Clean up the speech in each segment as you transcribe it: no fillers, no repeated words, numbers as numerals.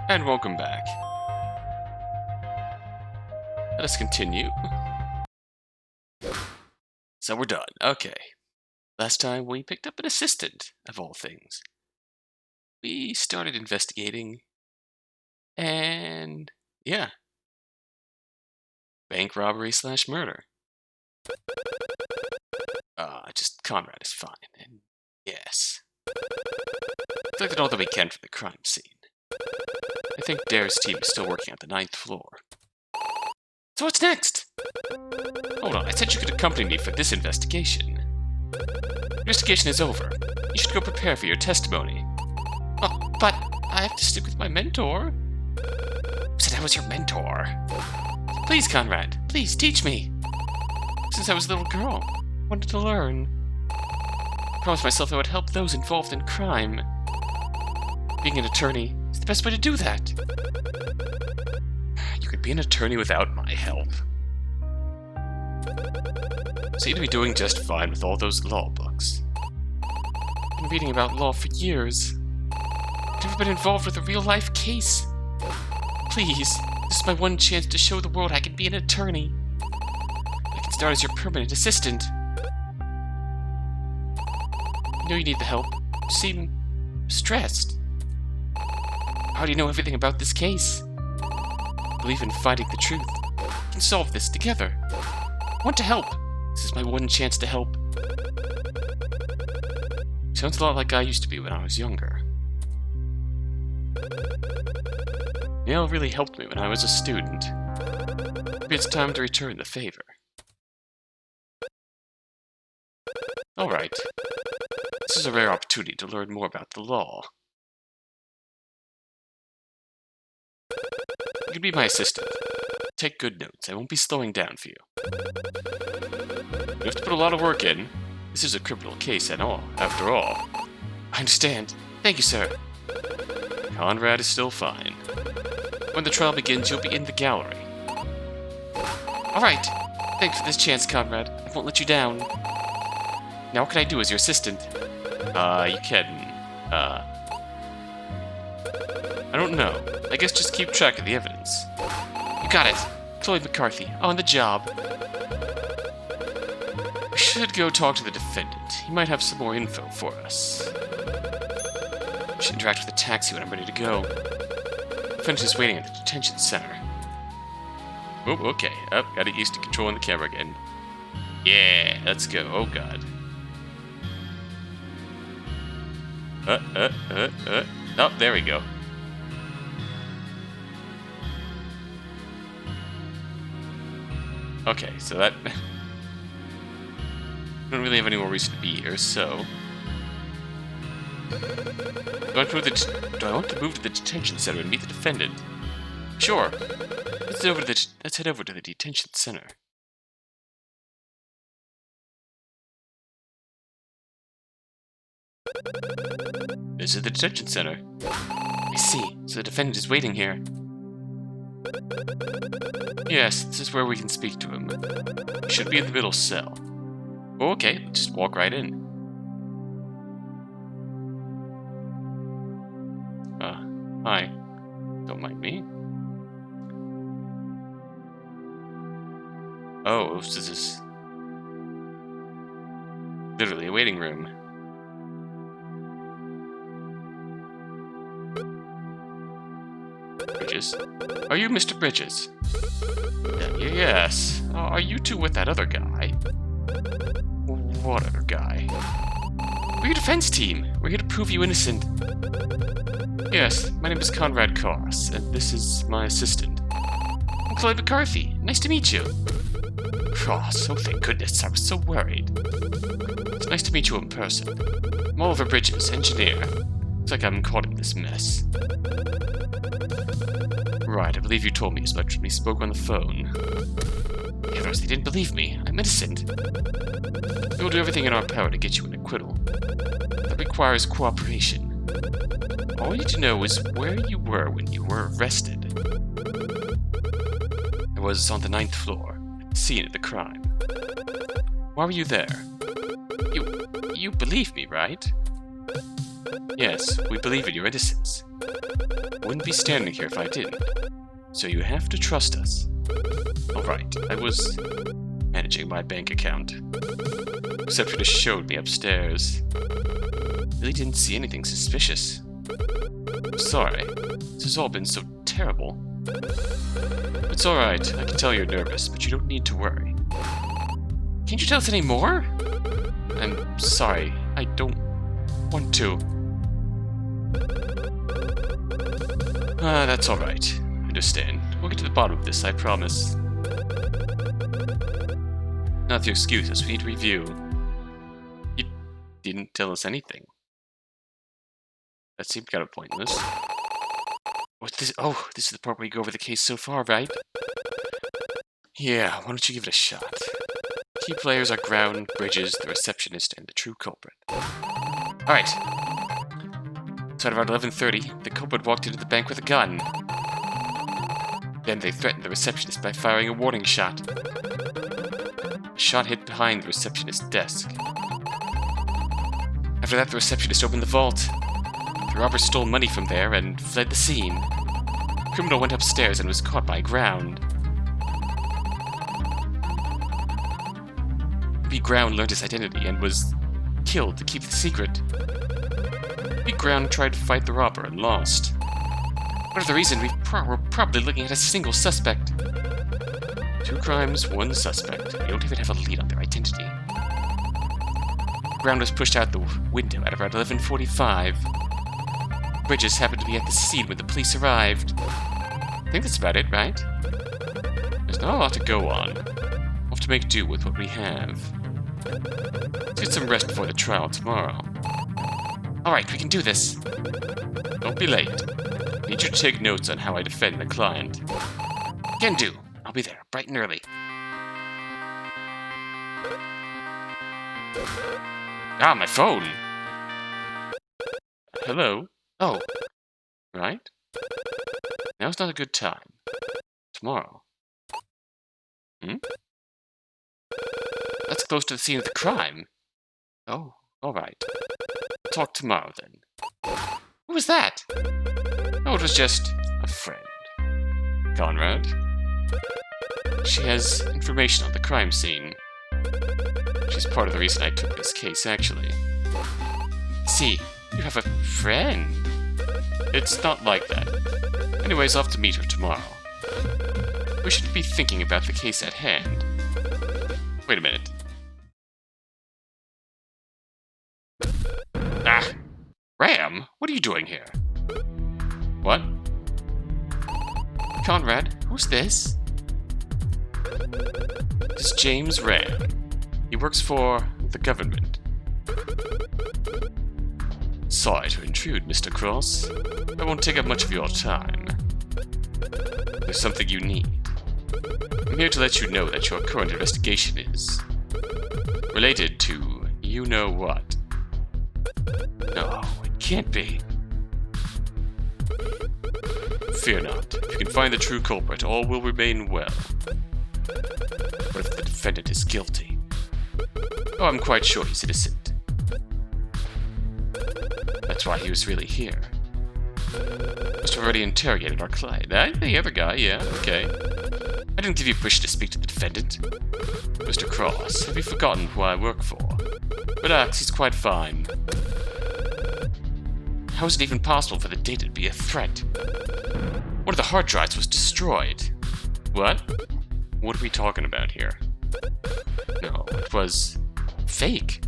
And welcome back. Let us continue. So we're done. Okay. Last time we picked up an assistant, of all things. We started investigating, and yeah. Bank robbery / murder. Just Conrad is fine, and yes. Collected all that we can from the crime scene. I think Dare's team is still working on the 9th floor. So what's next? Hold on, I said you could accompany me for this investigation. Investigation is over. You should go prepare for your testimony. Oh, but I have to stick with my mentor. Who said I was your mentor? Please, Conrad, please teach me. Since I was a little girl, I wanted to learn. I promised myself I would help those involved in crime. Being an attorney is the best way to do that. You could be an attorney without my help. Seem to be doing just fine with all those law books. I've been reading about law for years. I've never been involved with a real-life case. Please, this is my one chance to show the world I can be an attorney. I can start as your permanent assistant. I know you need the help. You seem stressed. How do you know everything about this case? I believe in finding the truth. We can solve this together. I want to help. This is my one chance to help. Sounds a lot like I used to be when I was younger. Neil really helped me when I was a student. Maybe it's time to return the favor. Alright. This is a rare opportunity to learn more about the law. You can be my assistant. Take good notes. I won't be slowing down for you. You have to put a lot of work in. This is a criminal case and all, after all. I understand. Thank you, sir. Conrad is still fine. When the trial begins, you'll be in the gallery. Alright. Thanks for this chance, Conrad. I won't let you down. Now what can I do as your assistant? You can, I don't know. I guess just keep track of the evidence. You got it. Chloe McCarthy, on the job. We should go talk to the defendant. He might have some more info for us. We should interact with the taxi when I'm ready to go. The defendant is waiting at the detention center. Oh, okay. Gotta get used to controlling the camera again. Yeah, let's go. Oh, God. Oh, there we go. Okay, so that... I don't really have any more reason to be here, so... Do I want to move to the detention center and meet the defendant? Sure. Let's head over to the detention center. This is the detention center. I see. So the defendant is waiting here. Yes, this is where we can speak to him. He should be in the middle cell. Okay, let's just walk right in. Hi. Don't mind me. Oh, this is literally a waiting room. Bridges? Are you Mr. Bridges? Yes. Are you two with that other guy? What other guy? We're your defense team. We're here to prove you innocent. Yes, my name is Conrad Koss, and this is my assistant. I'm Chloe McCarthy. Nice to meet you. Cross. Oh, thank goodness. I was so worried. It's nice to meet you in person. I'm Oliver Bridges, engineer. Looks like I'm caught in this mess. Right, I believe you told me as much when we spoke on the phone. The others, they didn't believe me. I'm innocent. We will do everything in our power to get you an acquittal. That requires cooperation. All you need to know is where you were when you were arrested. I was on the 9th floor, at the scene of the crime. Why were you there? You believe me, right? Yes, we believe in your innocence. Wouldn't be standing here if I didn't. So you have to trust us. Alright, I was managing my bank account. Receptionist showed me upstairs. Really didn't see anything suspicious. I'm sorry. This has all been so terrible. It's alright. I can tell you're nervous, but you don't need to worry. Can't you tell us any more? I'm sorry. I don't want to. That's alright. I understand. We'll get to the bottom of this, I promise. Not to excuse us, we need to review. You didn't tell us anything. That seemed kind of pointless. What's this? Oh, this is the part where you go over the case so far, right? Yeah, why don't you give it a shot? Key players are Ground, Bridges, the receptionist, and the true culprit. Alright. So at around 11:30, the culprit walked into the bank with a gun. Then they threatened the receptionist by firing a warning shot. The shot hit behind the receptionist's desk. After that, the receptionist opened the vault. The robber stole money from there and fled the scene. The criminal went upstairs and was caught by Ground. Maybe Ground learned his identity and was killed to keep the secret. Maybe Ground tried to fight the robber and lost. Whatever the reason, we're probably looking at a single suspect. 2 crimes, 1 suspect. We don't even have a lead on their identity. Ground was pushed out the window at around 11:45. Bridges happened to be at the scene when the police arrived. I think that's about it, right? There's not a lot to go on. We'll have to make do with what we have. Let's get some rest before the trial tomorrow. Alright, we can do this. Don't be late. I need you to take notes on how I defend the client. Can do. I'll be there, bright and early. Ah, my phone! Hello? Oh. Right? Now's not a good time. Tomorrow. That's close to the scene of the crime. Oh, alright. Talk tomorrow, then. Who was that? Oh, it was just a friend. Conrad. She has information on the crime scene. She's part of the reason I took this case, actually. See, you have a friend. It's not like that. Anyways, I'll have to meet her tomorrow. We should be thinking about the case at hand. Wait a minute. Ah! Ram, what are you doing here? What? Conrad, who's this? This is James Ram. He works for the government. Sorry to intrude, Mr. Cross. I won't take up much of your time. There's something you need. I'm here to let you know that your current investigation is related to you-know-what. No, it can't be. Fear not. If you can find the true culprit, all will remain well. What if the defendant is guilty? Oh, I'm quite sure he's innocent. That's why he was really here. Must have already interrogated our client. The other guy, yeah, okay. I didn't give you permission to speak to the defendant. Mr. Cross, have you forgotten who I work for? Relax, he's quite fine. How is it even possible for the data to be a threat? One of the hard drives was destroyed. What? What are we talking about here? No, it was fake.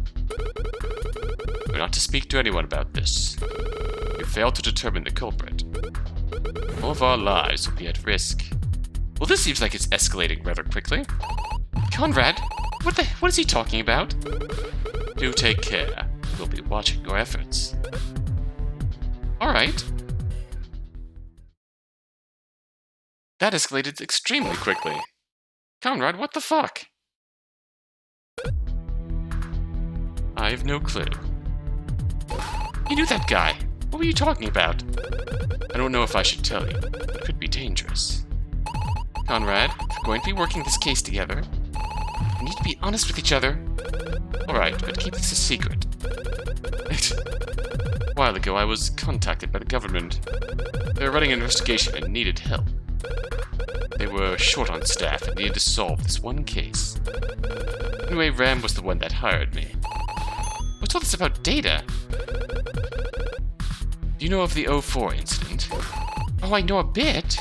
We're not to speak to anyone about this. We failed to determine the culprit. All of our lives will be at risk. Well, this seems like it's escalating rather quickly. Conrad, what is he talking about? Do take care. We'll be watching your efforts. Alright. That escalated extremely quickly. Conrad, what the fuck? I have no clue. You knew that guy. What were you talking about? I don't know if I should tell you. It could be dangerous. Conrad, if we're going to be working this case together, we need to be honest with each other. Alright, but keep this a secret. A while ago, I was contacted by the government. They were running an investigation and needed help. They were short on staff and needed to solve this one case. Anyway, Ram was the one that hired me. What's all this about data? Do you know of the 04 incident? Oh, I know a bit.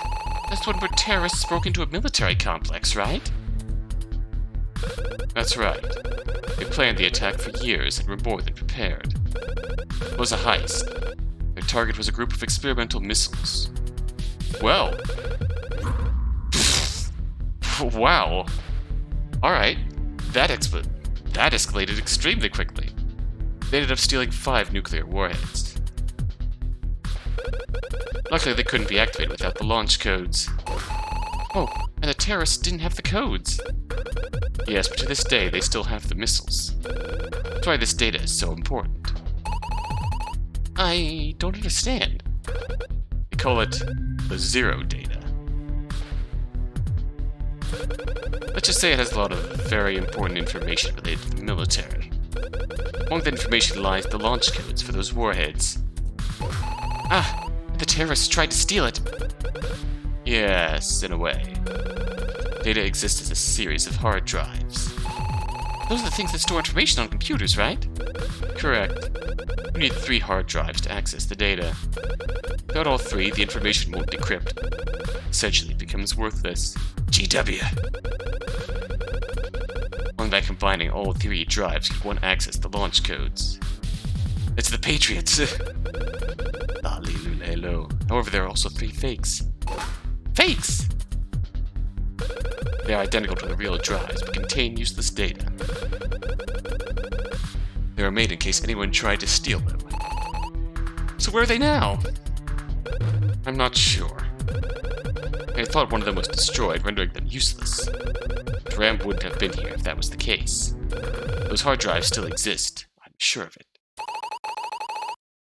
That's the one where terrorists broke into a military complex, right? That's right. They planned the attack for years and were more than prepared. It was a heist. Their target was a group of experimental missiles. Well. Wow. Alright. That escalated extremely quickly. They ended up stealing 5 nuclear warheads. Luckily, they couldn't be activated without the launch codes. Oh, and the terrorists didn't have the codes. Yes, but to this day, they still have the missiles. That's why this data is so important. I don't understand. They call it the zero data. Let's just say it has a lot of very important information related to the military. Among the information lies the launch codes for those warheads. Ah, the terrorists tried to steal it. Yes, in a way. Data exists as a series of hard drives. Those are the things that store information on computers, right? Correct. You need 3 hard drives to access the data. Without all 3, the information won't decrypt. Essentially, it becomes worthless. GW. Only by combining all 3 drives can one access the launch codes. It's the Patriots! However, there are also 3 fakes. Fakes! They are identical to the real drives, but contain useless data. They were made in case anyone tried to steal them. So where are they now? I'm not sure. I thought one of them was destroyed, rendering them useless. But Ram wouldn't have been here if that was the case. Those hard drives still exist. I'm sure of it.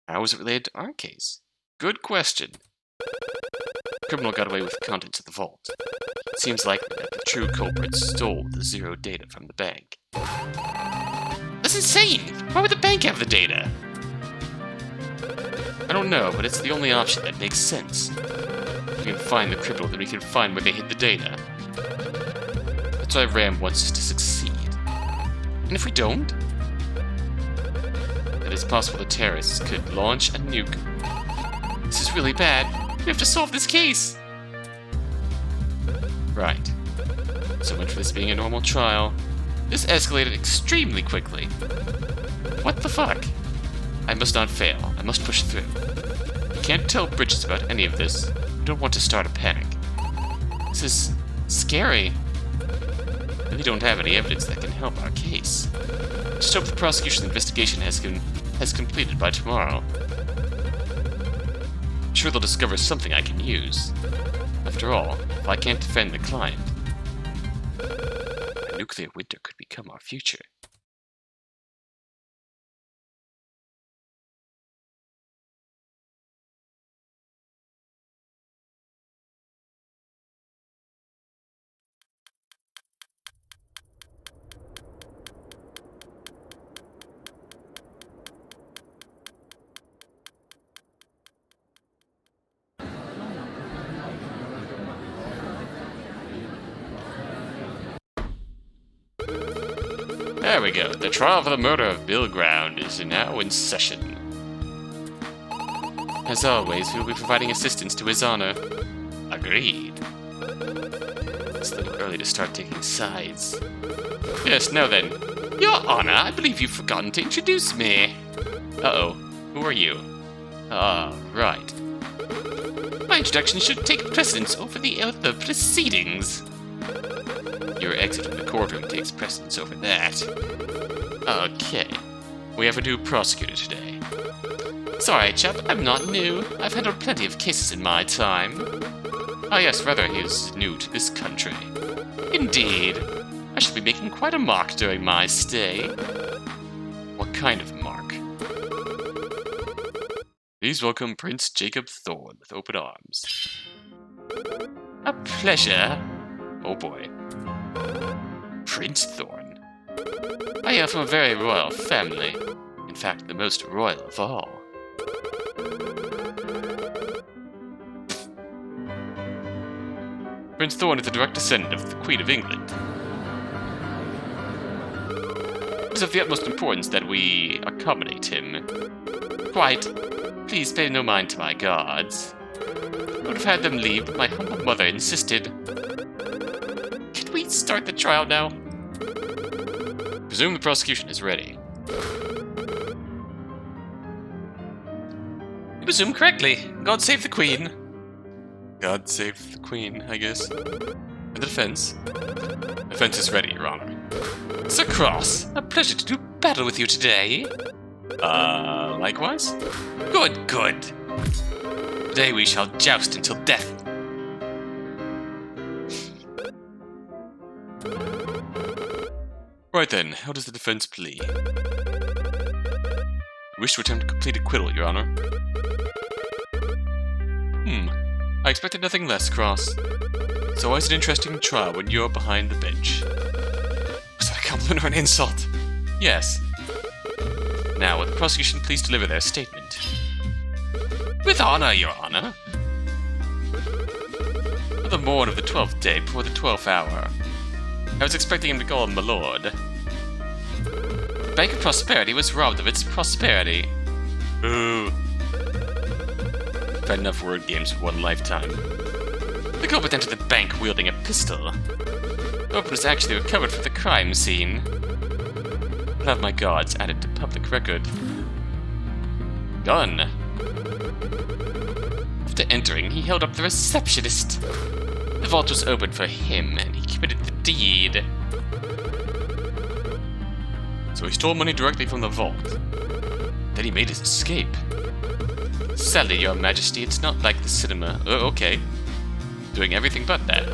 How is it related to our case? Good question. The criminal got away with the contents of the vault. It seems likely that the true culprit stole the zero data from the bank. That's insane! Why would the bank have the data? I don't know, but it's the only option that makes sense. If we can find the criminal, then we can find where they hid the data. That's why Ram wants us to succeed. And if we don't, then it's possible the terrorists could launch a nuke. This is really bad. We have to solve this case! Right. So much for this being a normal trial. This escalated extremely quickly. What the fuck? I must not fail. I must push through. I can't tell Bridges about any of this. I don't want to start a panic. This is scary. I really don't have any evidence that can help our case. Just hope the prosecution investigation has completed by tomorrow. I'm sure they'll discover something I can use. After all, if I can't defend the client, a nuclear winter could become our future. There we go. The trial for the murder of Bill Ground is now in session. As always, we will be providing assistance to His Honor. Agreed. It's a little early to start taking sides. Yes, now then. Your Honor, I believe you've forgotten to introduce me. Uh-oh. Who are you? Ah, right. My introduction should take precedence over the other proceedings. Your exit from the courtroom takes precedence over that. Okay. We have a new prosecutor today. Sorry, chap, I'm not new. I've handled plenty of cases in my time. Ah, yes, rather, he is new to this country. Indeed. I shall be making quite a mark during my stay. What kind of mark? Please welcome Prince Jacob Thorn with open arms. A pleasure. Oh boy. Prince Thorn. I am from a very royal family. In fact, the most royal of all. Prince Thorn is the direct descendant of the Queen of England. It is of the utmost importance that we accommodate him. Quite. Please pay no mind to my guards. I would have had them leave, but my humble mother insisted. Can we start the trial now? Presume the prosecution is ready. You presume correctly. God save the Queen. God save the Queen, I guess. And the defense? Defense is ready, Your Honor. Sir Cross, a pleasure to do battle with you today. Likewise? Good, good. Today we shall joust until death. Right then, how does the defense plead? I wish to attempt complete acquittal, Your Honor. I expected nothing less, Cross. It's always an interesting trial when you're behind the bench. Was that a compliment or an insult? Yes. Now, will the prosecution please deliver their statement? With honor, Your Honor. On the morn of the 12th day, before the 12th hour, I was expecting him to call my lord. The Bank of Prosperity was robbed of its prosperity. Ooh. I've had enough word games for one lifetime. The culprit entered the bank wielding a pistol. The weapon was actually recovered from the crime scene. I'll have my guards added to public record. Gun. After entering, he held up the receptionist. The vault was opened for him, and he committed the deed. So he stole money directly from the vault. Then he made his escape. Sadly, Your Majesty, it's not like the cinema. Oh, okay. Doing everything but that.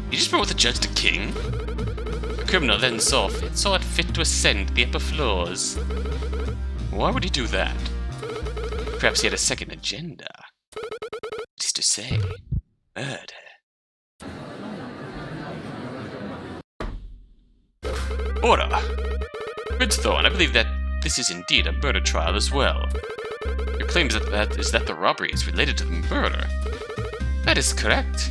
He just brought the judge to king? The criminal then saw it fit to ascend to the upper floors. Why would he do that? Perhaps he had a second agenda. What is to say? Murder. Order! Prince Thorn, I believe that this is indeed a murder trial as well. Your claim is that the robbery is related to the murder. That is correct.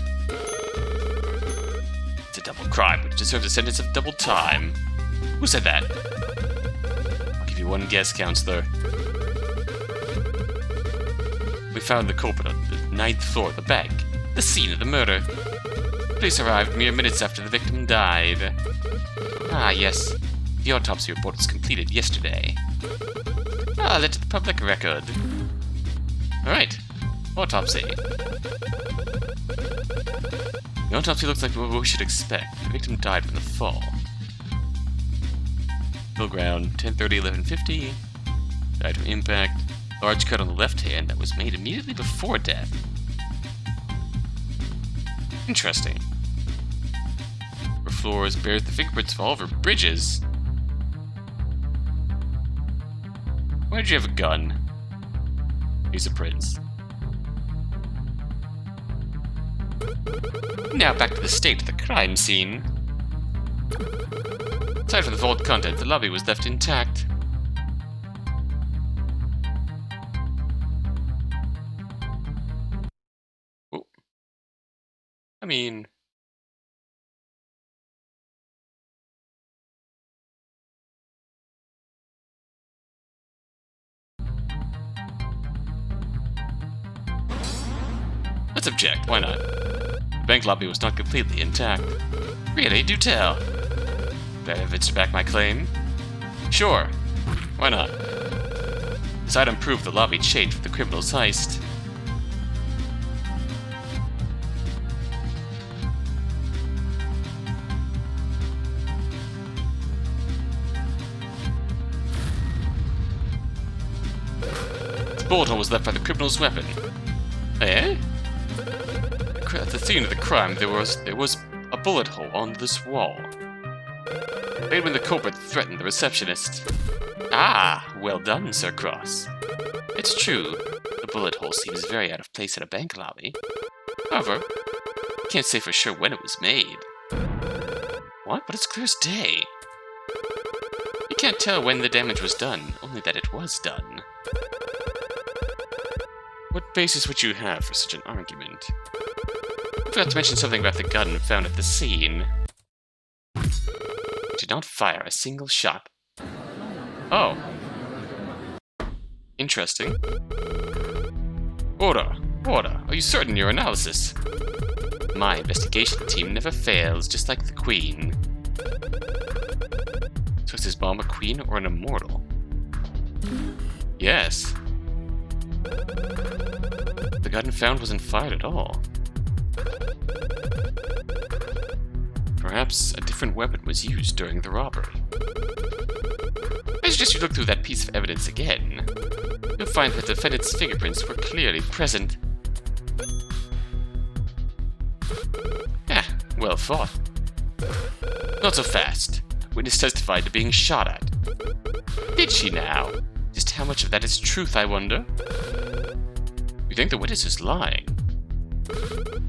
It's a double crime, which deserves a sentence of double time. Who said that? I'll give you one guess, Counselor. We found the culprit on the 9th floor of the bank, the scene of the murder. Police arrived mere minutes after the victim died. Ah, yes. The autopsy report was completed yesterday. Let to the public record. Alright. Autopsy. The autopsy looks like what we should expect. The victim died from the fall. Middle ground, 10:30, 11:50. Died from impact. Large cut on the left hand that was made immediately before death. Interesting. Upper floors bears the fingerprints of all over bridges. Why did you have a gun? He's a prince. Now back to the state of the crime scene. Aside from the vault content, the lobby was left intact. Oh. I mean... Let's object, why not? The bank lobby was not completely intact. Really, do tell. Do I have evidence to back my claim? Sure, why not? This item proved the lobby changed with the criminal's heist. The bullet hole was left by the criminal's weapon. Eh? At the scene of the crime, there was a bullet hole on this wall. Made when the culprit threatened the receptionist. Ah, well done, Sir Cross. It's true, the bullet hole seems very out of place in a bank lobby. However, can't say for sure when it was made. What? But it's clear as day. You can't tell when the damage was done, only that it was done. What basis would you have for such an argument? I forgot to mention something about the gun found at the scene. It did not fire a single shot. Oh. Interesting. Order! Order! Are you certain your analysis? My investigation team never fails, just like the Queen. So is his mom a queen or an immortal? Yes. The gun found wasn't fired at all. Perhaps a different weapon was used during the robbery. I suggest you look through that piece of evidence again. You'll find that the defendant's fingerprints were clearly present. Ah, well thought. Not so fast. Witness testified to being shot at. Did she now? Just how much of that is truth, I wonder? You think the witness is lying?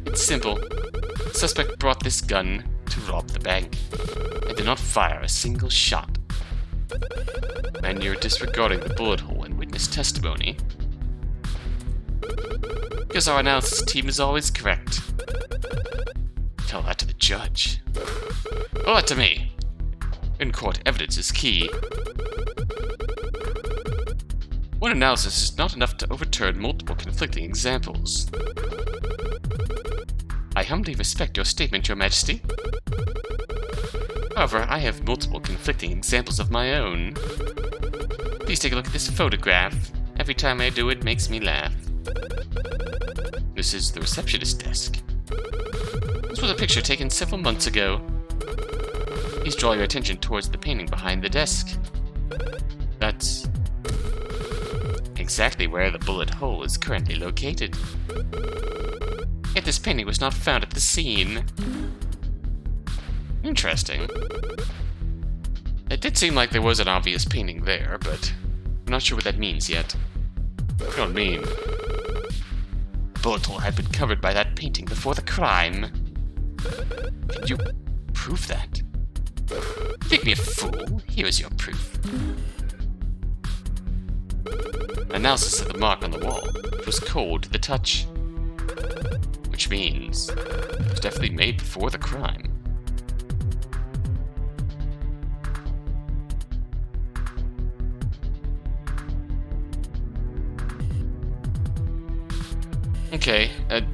It's simple. The suspect brought this gun to rob the bank and did not fire a single shot. And you're disregarding the bullet hole in witness testimony. Because our analysis team is always correct. Tell that to the judge. Well, that to me. In court, evidence is key. One analysis is not enough to overturn multiple conflicting examples. I humbly respect your statement, Your Majesty. However, I have multiple conflicting examples of my own. Please take a look at this photograph. Every time I do it makes me laugh. This is the receptionist desk. This was a picture taken several months ago. Please draw your attention towards the painting behind the desk. That's exactly where the bullet hole is currently located. Yet this painting was not found at the scene. Interesting. It did seem like there was an obvious painting there, but I'm not sure what that means yet. I don't mean. The bullet hole had been covered by that painting before the crime. Can you prove that? Think me a fool? Here is your proof. Analysis of the mark on the wall. It was cold to the touch. Which means it was definitely made before the crime. Okay,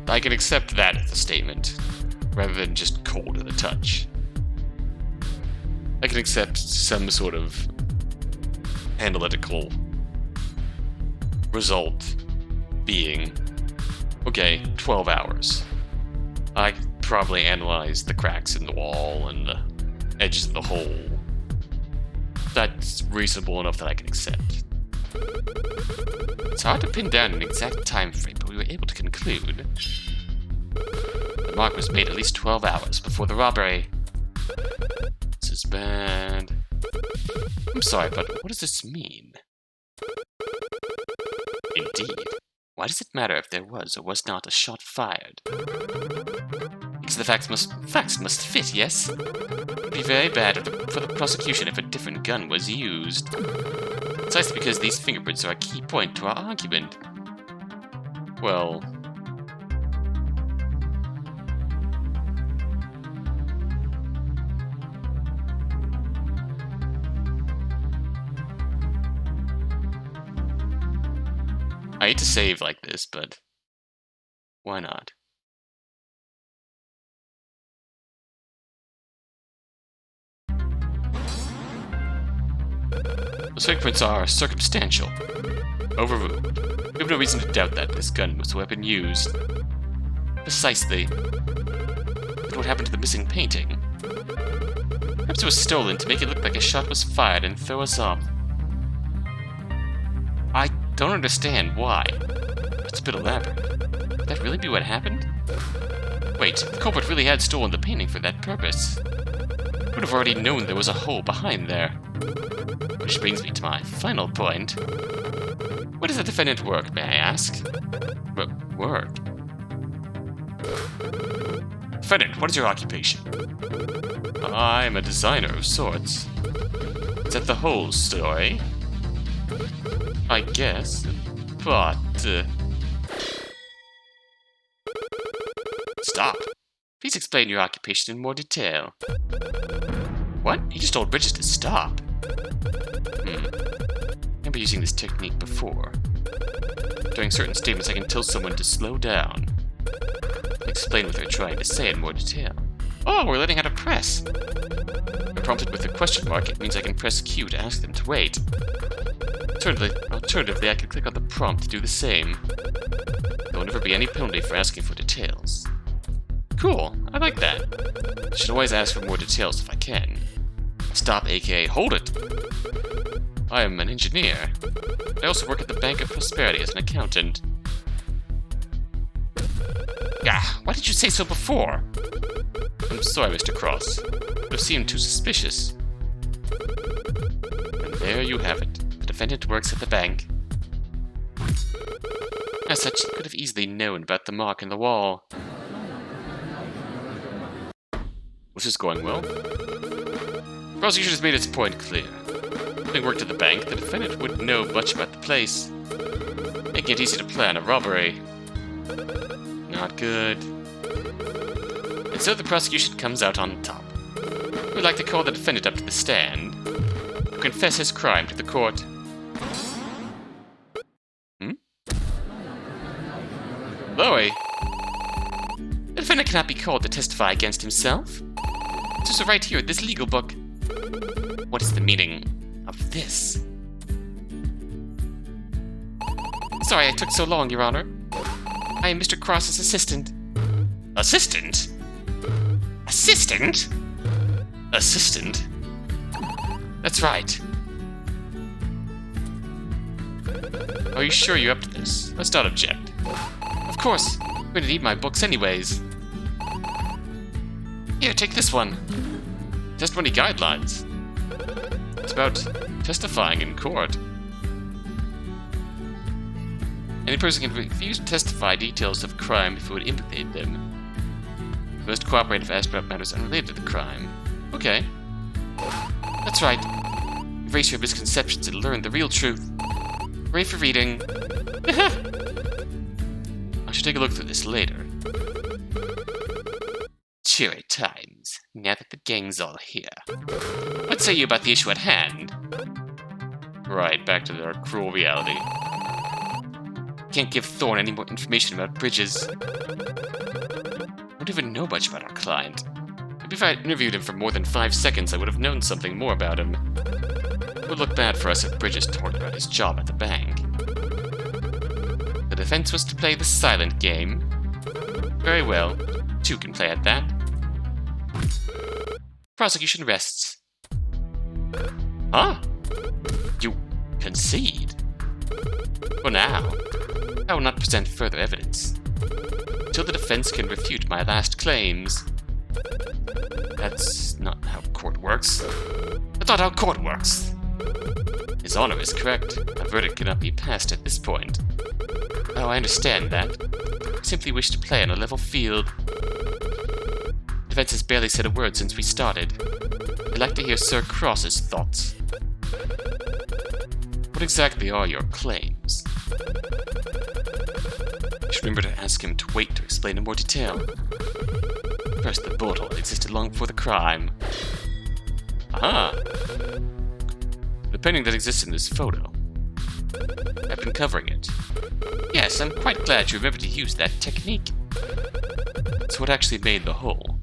I can accept that as a statement, rather than just cold to the touch. I can accept some sort of analytical result being, okay, 12 hours. I probably analyzed the cracks in the wall and the edges of the hole. That's reasonable enough that I can accept. It's hard to pin down an exact time frame, but we were able to conclude the mark was made at least 12 hours before the robbery. This is bad. I'm sorry, but what does this mean? Indeed. Why does it matter if there was or was not a shot fired? Because the facts must fit, yes? It would be very bad for the prosecution if a different gun was used. Precisely because these fingerprints are a key point to our argument. Well... I hate to save like this, but why not? Those fingerprints are circumstantial. Overruled. We have no reason to doubt that this gun was the weapon used. Precisely. But what happened to the missing painting? Perhaps it was stolen to make it look like a shot was fired and throw us off. I don't understand why. It's a bit elaborate. Could that really be what happened? Wait, the culprit really had stolen the painting for that purpose. Would have already known there was a hole behind there. Which brings me to my final point. Where does the defendant work, may I ask? Work? Defendant, what is your occupation? I'm a designer of sorts. Is that the whole story? I guess, but... Stop. Please explain your occupation in more detail. What? He just told Bridges to stop. Remember using this technique before. During certain statements, I can tell someone to slow down. Explain what they're trying to say in more detail. Oh, we're letting out a press. When prompted with a question mark, it means I can press Q to ask them to wait. Alternatively, I can click on the prompt to do the same. There will never be any penalty for asking for details. Cool, I like that. I should always ask for more details if I can. Stop, aka hold it! I am an engineer. I also work at the Bank of Prosperity as an accountant. Ah, why did you say so before? I'm sorry, Mr. Cross. It would have seemed too suspicious. And there you have it. The defendant works at the bank. As such, he could have easily known about the mark in the wall. Was this going well? The prosecution has made its point clear. Having worked at the bank, the defendant wouldn't know much about the place, making it easy to plan a robbery. Not good. And so the prosecution comes out on top. We'd like to call the defendant up to the stand to confess his crime to the court. Chloe? The defendant cannot be called to testify against himself. It's also right here in this legal book. What is the meaning of this? Sorry I took so long, Your Honor. I am Mr. Cross's assistant. Assistant? Assistant? Assistant? That's right. Are you sure you're up to this? Let's not object. Of course. I'm going to need my books anyways. Here, take this one. Testimony guidelines. It's about testifying in court. Any person can refuse to testify details of crime if it would implicate them. You must cooperate if asked about matters unrelated to the crime. Okay. That's right. Erase your misconceptions and learn the real truth. Hooray for reading. I should take a look through this later. Cheery times, now that the gang's all here. What say you about the issue at hand? Right, back to our cruel reality. Can't give Thorn any more information about Bridges. Don't even know much about our client. Maybe if I had interviewed him for more than 5 seconds, I would have known something more about him. It would look bad for us if Bridges told about his job at the bank. The defense was to play the silent game. Very well. 2 can play at that. Prosecution rests. Huh? You concede? For now, I will not present further evidence until the defense can refute my last claims. That's not how court works. That's not how court works. His Honor is correct. A verdict cannot be passed at this point. Oh, I understand that. I simply wish to play on a level field. The defense has barely said a word since we started. I'd like to hear Sir Cross's thoughts. What exactly are your claims? I should remember to ask him to wait to explain in more detail. First, the bullet hole existed long before the crime. Aha! The painting that exists in this photo. I've been covering it. Yes, I'm quite glad you remembered to use that technique. It's what actually made the hole.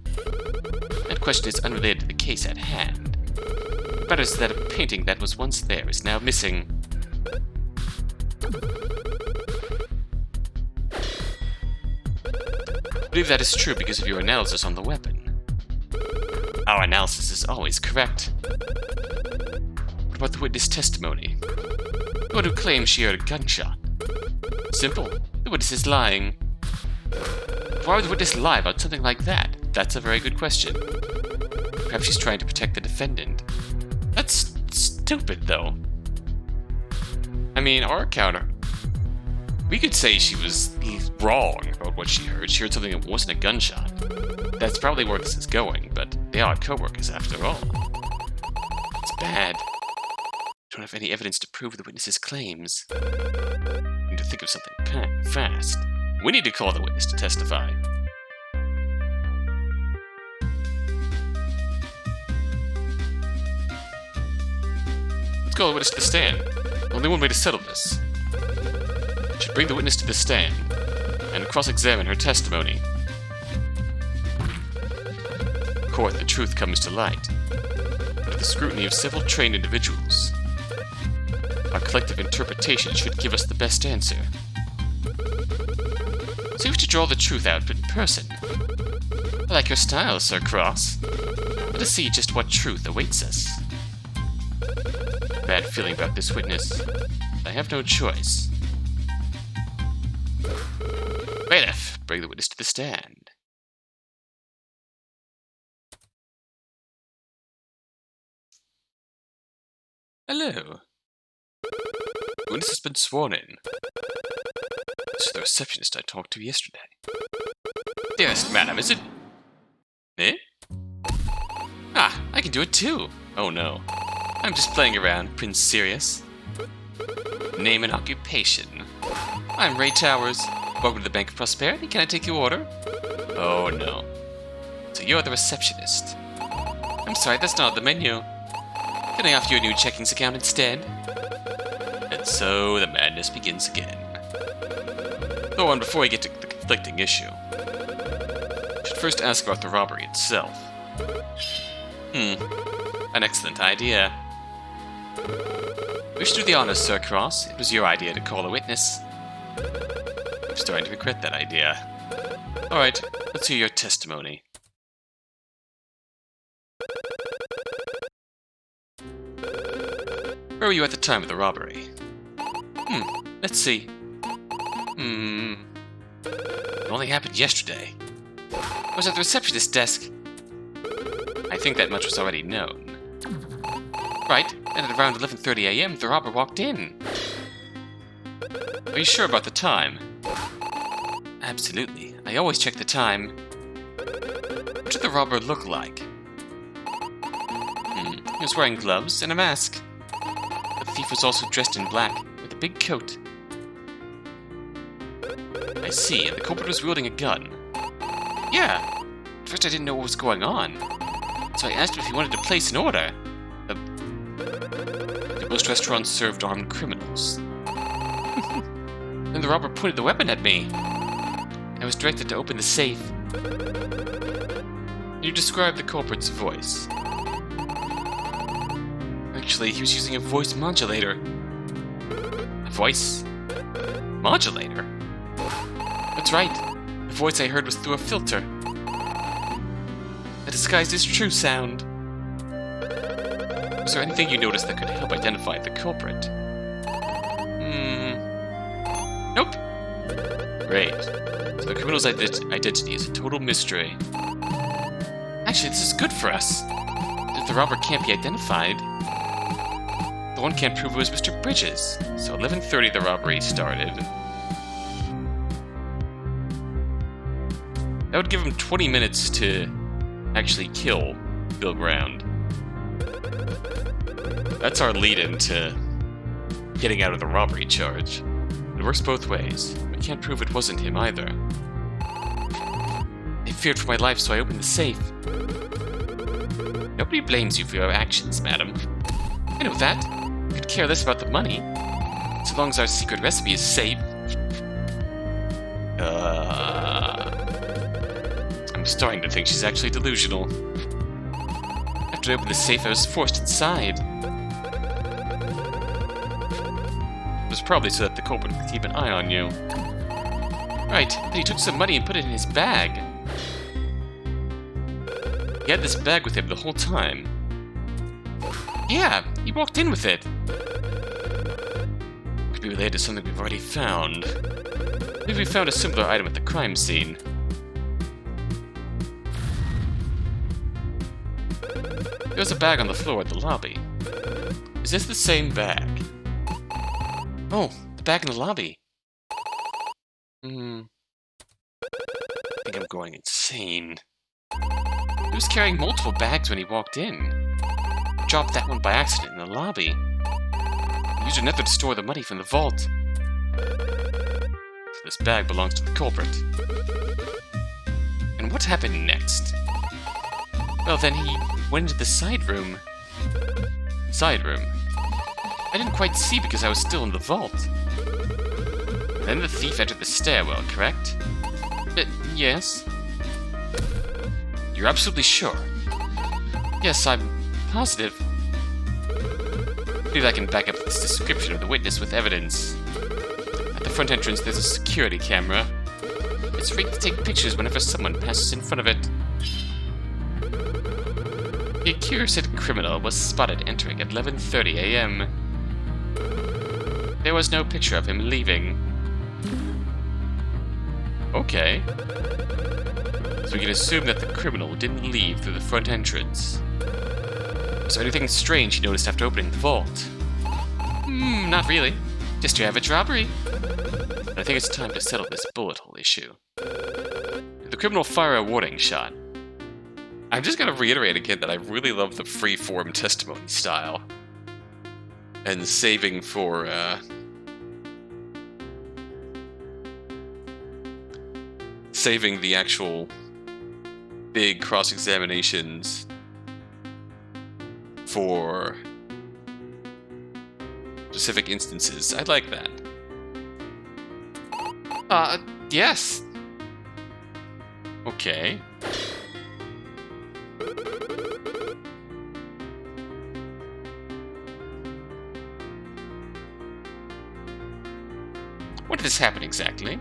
That question is unrelated to the case at hand. What matters is that a painting that was once there is now missing. I believe that is true because of your analysis on the weapon. Our analysis is always correct. What about the witness testimony? The one who claims she heard a gunshot. Simple. The witness is lying. Why would the witness lie about something like that? That's a very good question. Perhaps she's trying to protect the defendant. That's stupid, though. I mean, our counter. We could say she was wrong about what she heard. She heard something that wasn't a gunshot. That's probably where this is going, but they are co-workers after all. It's bad. Don't have any evidence to prove the witness's claims. We need to think of something fast. We need to call the witness to testify. Let's call the witness to the stand. Only one way to settle this. We should bring the witness to the stand and cross-examine her testimony. In court, the truth comes to light under the scrutiny of several trained individuals. Our collective interpretation should give us the best answer. So you have to draw the truth out in person. I like your style, Sir Cross. Let us see just what truth awaits us. Bad feeling about this witness. I have no choice. Bailiff, bring the witness to the stand. Hello. The witness has been sworn in. This is the receptionist I talked to yesterday. Dearest madam, is it... Eh? Ah, I can do it too. Oh no. I'm just playing around, Prince Sirius. Name and occupation. I'm Ray Towers. Welcome to the Bank of Prosperity. Can I take your order? Oh no. So you're the receptionist. I'm sorry, that's not the menu. Can I offer you a new checkings account instead? And so the madness begins again. Thorn, before we get to the conflicting issue, I should first ask about the robbery itself. An excellent idea. Wish to do the honors, Sir Cross. It was your idea to call a witness. I'm starting to regret that idea. Alright, let's hear your testimony. Where were you at the time of the robbery? Let's see. It only happened yesterday. I was at the receptionist's desk. I think that much was already known. Right, and at around 11:30 a.m. the robber walked in. Are you sure about the time? Absolutely. I always check the time. What did the robber look like? He was wearing gloves and a mask. The thief was also dressed in black, with a big coat. I see, and the culprit was wielding a gun. Yeah! At first I didn't know what was going on, so I asked him if he wanted to place an order. Most restaurants served armed criminals. Then the robber pointed the weapon at me. I was directed to open the safe. You described the culprit's voice. Actually, he was using a voice modulator. A voice modulator? That's right. The voice I heard was through a filter. I disguised his true sound. Was there anything you noticed that could help identify the culprit? Nope. Great. So the criminal's identity is a total mystery. Actually, this is good for us. If the robber can't be identified, the one can't prove it was Mr. Bridges. So 11:30 the robbery started. That would give him 20 minutes to actually kill Bill Ground. That's our lead-in to getting out of the robbery charge. It works both ways. We can't prove it wasn't him either. I feared for my life, so I opened the safe. Nobody blames you for your actions, madam. I know that. I could care less about the money, so long as our secret recipe is safe. I'm starting to think she's actually delusional. After I opened the safe, I was forced inside. It was probably so that the culprit could keep an eye on you. Right, then he took some money and put it in his bag. He had this bag with him the whole time. Yeah, he walked in with it. Could be related to something we've already found. Maybe we found a similar item at the crime scene. There's a bag on the floor at the lobby. Is this the same bag? Oh, the bag in the lobby. I think I'm going insane. He was carrying multiple bags when he walked in. He dropped that one by accident in the lobby. He used another to store the money from the vault. So this bag belongs to the culprit. And what happened next? Well, then he went into the side room. Side room. I didn't quite see because I was still in the vault. Then the thief entered the stairwell, correct? Yes. You're absolutely sure? Yes, I'm positive. I believe I can back up this description of the witness with evidence. At the front entrance, there's a security camera. It's rigged to take pictures whenever someone passes in front of it. The accused criminal was spotted entering at 11:30 a.m. There was no picture of him leaving. Okay. So we can assume that the criminal didn't leave through the front entrance. Is there anything strange you noticed after opening the vault? Not really. Just your average robbery. But I think it's time to settle this bullet hole issue. Did the criminal fire a warning shot? I'm just going to reiterate again that I really love the free-form testimony style. And saving for, saving the actual big cross-examinations for specific instances. I like that. Yes. Okay. When did this happen exactly?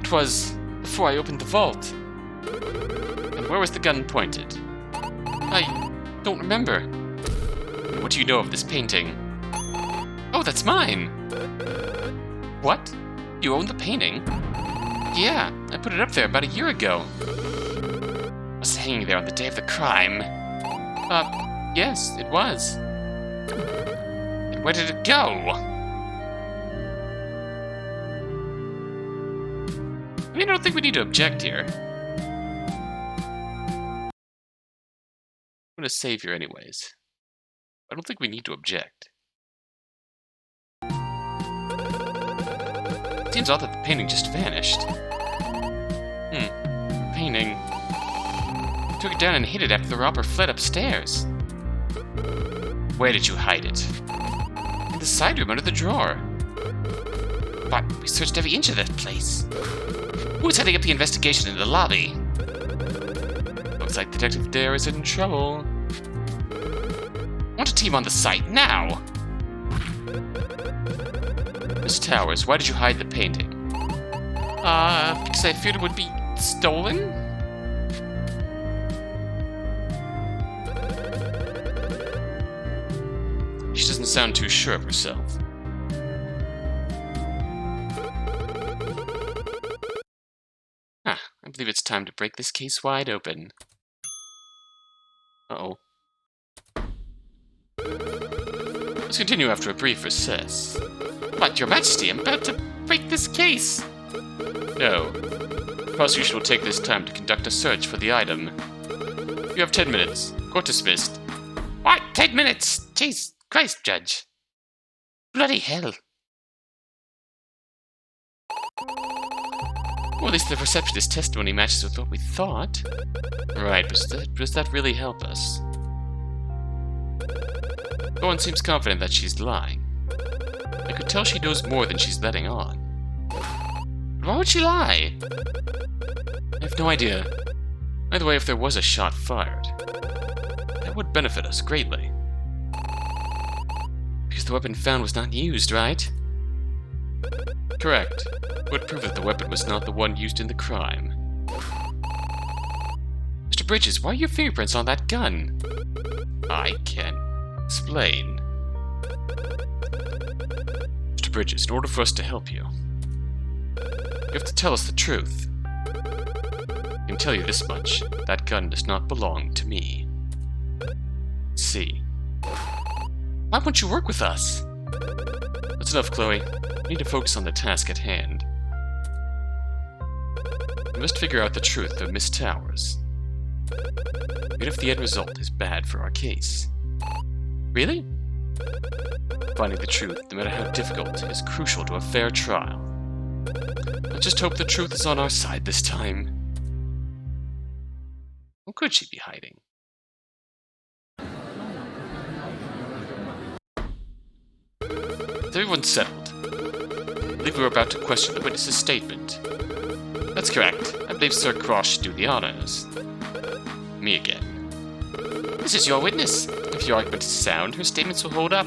It was before I opened the vault. And where was the gun pointed? I don't remember. What do you know of this painting? Oh, that's mine! What? You own the painting? Yeah, I put it up there about a year ago. Was it hanging there on the day of the crime? Yes, it was. And where did it go? I mean, I don't think we need to object here. I'm gonna save here anyways. I don't think we need to object. Seems odd that the painting just vanished. Painting. Took it down and hid it after the robber fled upstairs. Where did you hide it? In the side room under the drawer. But we searched every inch of that place. Who's heading up the investigation in the lobby? Looks like Detective Dare is in trouble. Want a team on the site now! Miss Towers, why did you hide the painting? Because I feared it would be stolen? She doesn't sound too sure of herself. I believe it's time to break this case wide open. Uh-oh. Let's continue after a brief recess. But, Your Majesty, I'm about to break this case! No. The prosecution will take this time to conduct a search for the item. You have 10 minutes. Court dismissed. What? 10 minutes? Jeez Christ, Judge. Bloody hell. Well, at least the receptionist's testimony matches with what we thought. Right, but does that really help us? Thorn seems confident that she's lying. I could tell she knows more than she's letting on. But why would she lie? I have no idea. Either way, if there was a shot fired, that would benefit us greatly. Because the weapon found was not used, right? Correct. Would prove that the weapon was not the one used in the crime. Mr. Bridges, why are your fingerprints on that gun? I can explain. Mr. Bridges, in order for us to help you, you have to tell us the truth. I can tell you this much. That gun does not belong to me. See. Why won't you work with us? That's enough, Chloe. We need to focus on the task at hand. We must figure out the truth of Miss Towers. Even if the end result is bad for our case. Really? Finding the truth, no matter how difficult, is crucial to a fair trial. Let's just hope the truth is on our side this time. What could she be hiding? Is everyone settled? I believe we were about to question the witness's statement. That's correct. I believe Sir Cross should do the honors. Me again. This is your witness. If your argument is sound, her statements will hold up.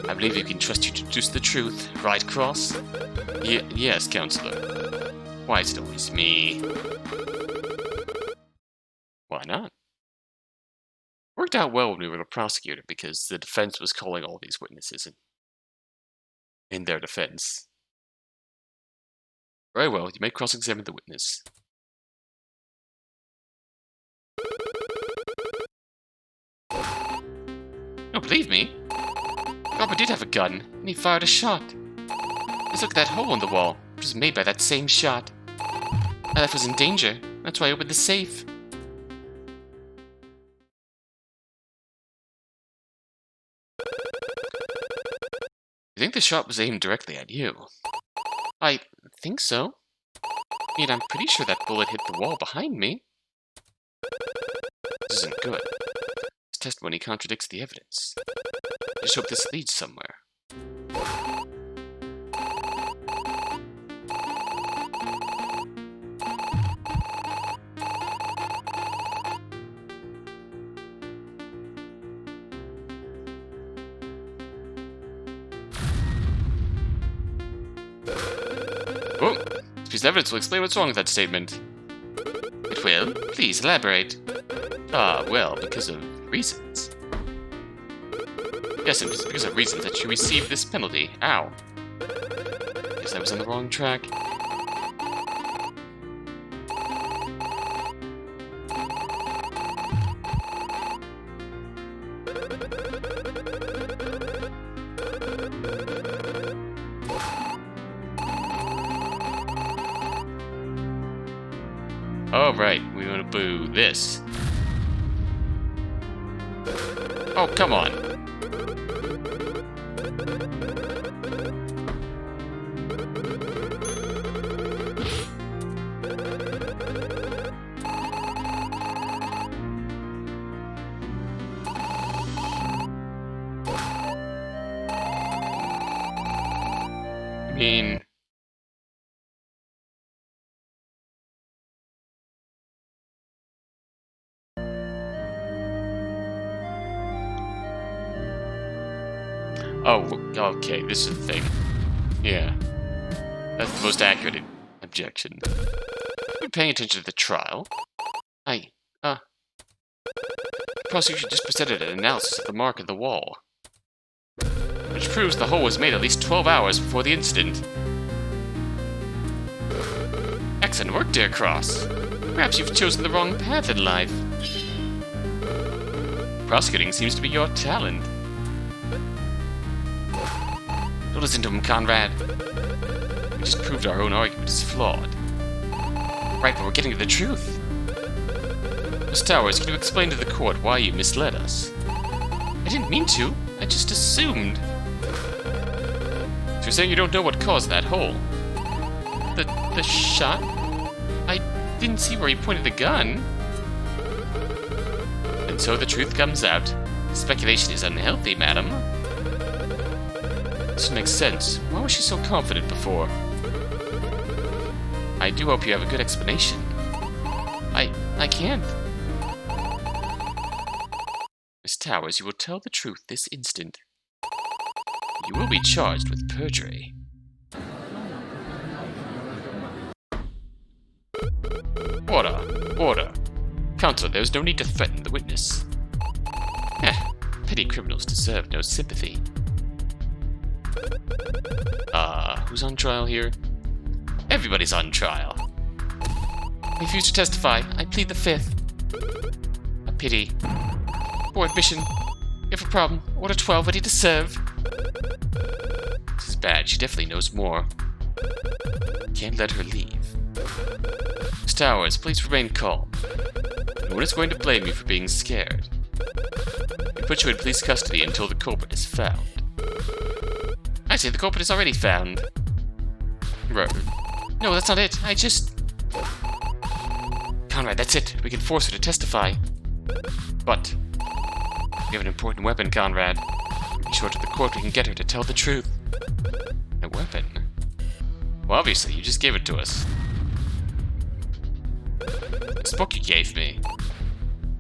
I believe you can trust you to deduce the truth, right, Cross? Yes, Counselor. Why is it always me? Why not? Worked out well when we were the prosecutor because the defense was calling all these witnesses in their defense. Very well, you may cross-examine the witness. Oh, believe me. Robert did have a gun, and he fired a shot. Just look at that hole in the wall, which was made by that same shot. My life was in danger, that's why I opened the safe. I think the shot was aimed directly at you. I think so. I mean, I'm pretty sure that bullet hit the wall behind me. This isn't good. This testimony contradicts the evidence. I just hope this leads somewhere. Oh, this piece of evidence will explain what's wrong with that statement. It will? Please elaborate. Well, because of reasons. Yes, it's because of reasons that you received this penalty. Ow. Guess I was on the wrong track. Oh, right, we want to boo this. Oh, come on. I mean... Oh, okay, this is the thing. Yeah. That's the most accurate objection. I've been paying attention to the trial. The prosecution just presented an analysis of the mark of the wall, which proves the hole was made at least 12 hours before the incident. Excellent work, dear Cross. Perhaps you've chosen the wrong path in life. Prosecuting seems to be your talent. Don't listen to him, Conrad. We just proved our own argument is flawed. Right, but we're getting to the truth. Miss Towers, can you explain to the court why you misled us? I didn't mean to. I just assumed. So you're saying you don't know what caused that hole? The shot? I didn't see where he pointed the gun. And so the truth comes out. Speculation is unhealthy, madam. This makes sense. Why was she so confident before? I do hope you have a good explanation. I can't. Miss Towers, you will tell the truth this instant. You will be charged with perjury. Order. Order. Counselor, there is no need to threaten the witness. Petty criminals deserve no sympathy. Who's on trial here? Everybody's on trial. I refuse to testify. I plead the fifth. A pity. For admission. You have a problem. Order 12 ready to serve. This is bad. She definitely knows more. Can't let her leave. Miss Towers, please remain calm. No one is going to blame you for being scared. We put you in police custody until the culprit is found. I say the culprit is already found. No, that's not it. I just... Conrad, that's it. We can force her to testify. But we have an important weapon, Conrad. Be sure to the court we can get her to tell the truth. A weapon? Well, obviously, you just gave it to us. This book you gave me.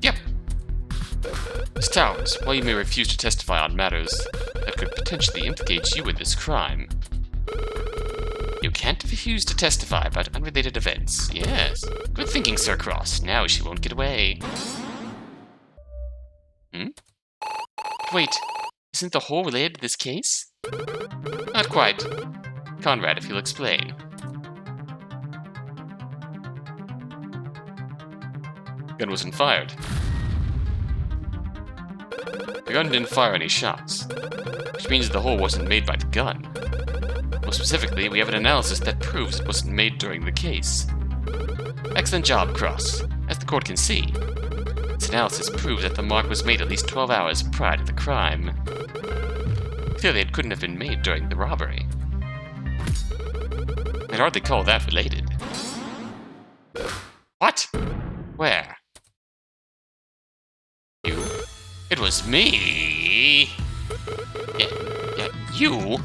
Yep. Miss Towers, while you may refuse to testify on matters that could potentially implicate you in this crime, you can't refuse to testify about unrelated events. Yes. Good thinking, Sir Cross. Now she won't get away. Wait, isn't the whole related to this case? Not quite. Conrad, if you'll explain. Gun wasn't fired. The gun didn't fire any shots, which means the hole wasn't made by the gun. More specifically, we have an analysis that proves it wasn't made during the case. Excellent job, Cross. As the court can see, this analysis proves that the mark was made at least 12 hours prior to the crime. Clearly, it couldn't have been made during the robbery. I'd hardly call that related. What? Where? You? It was me! Yeah, you?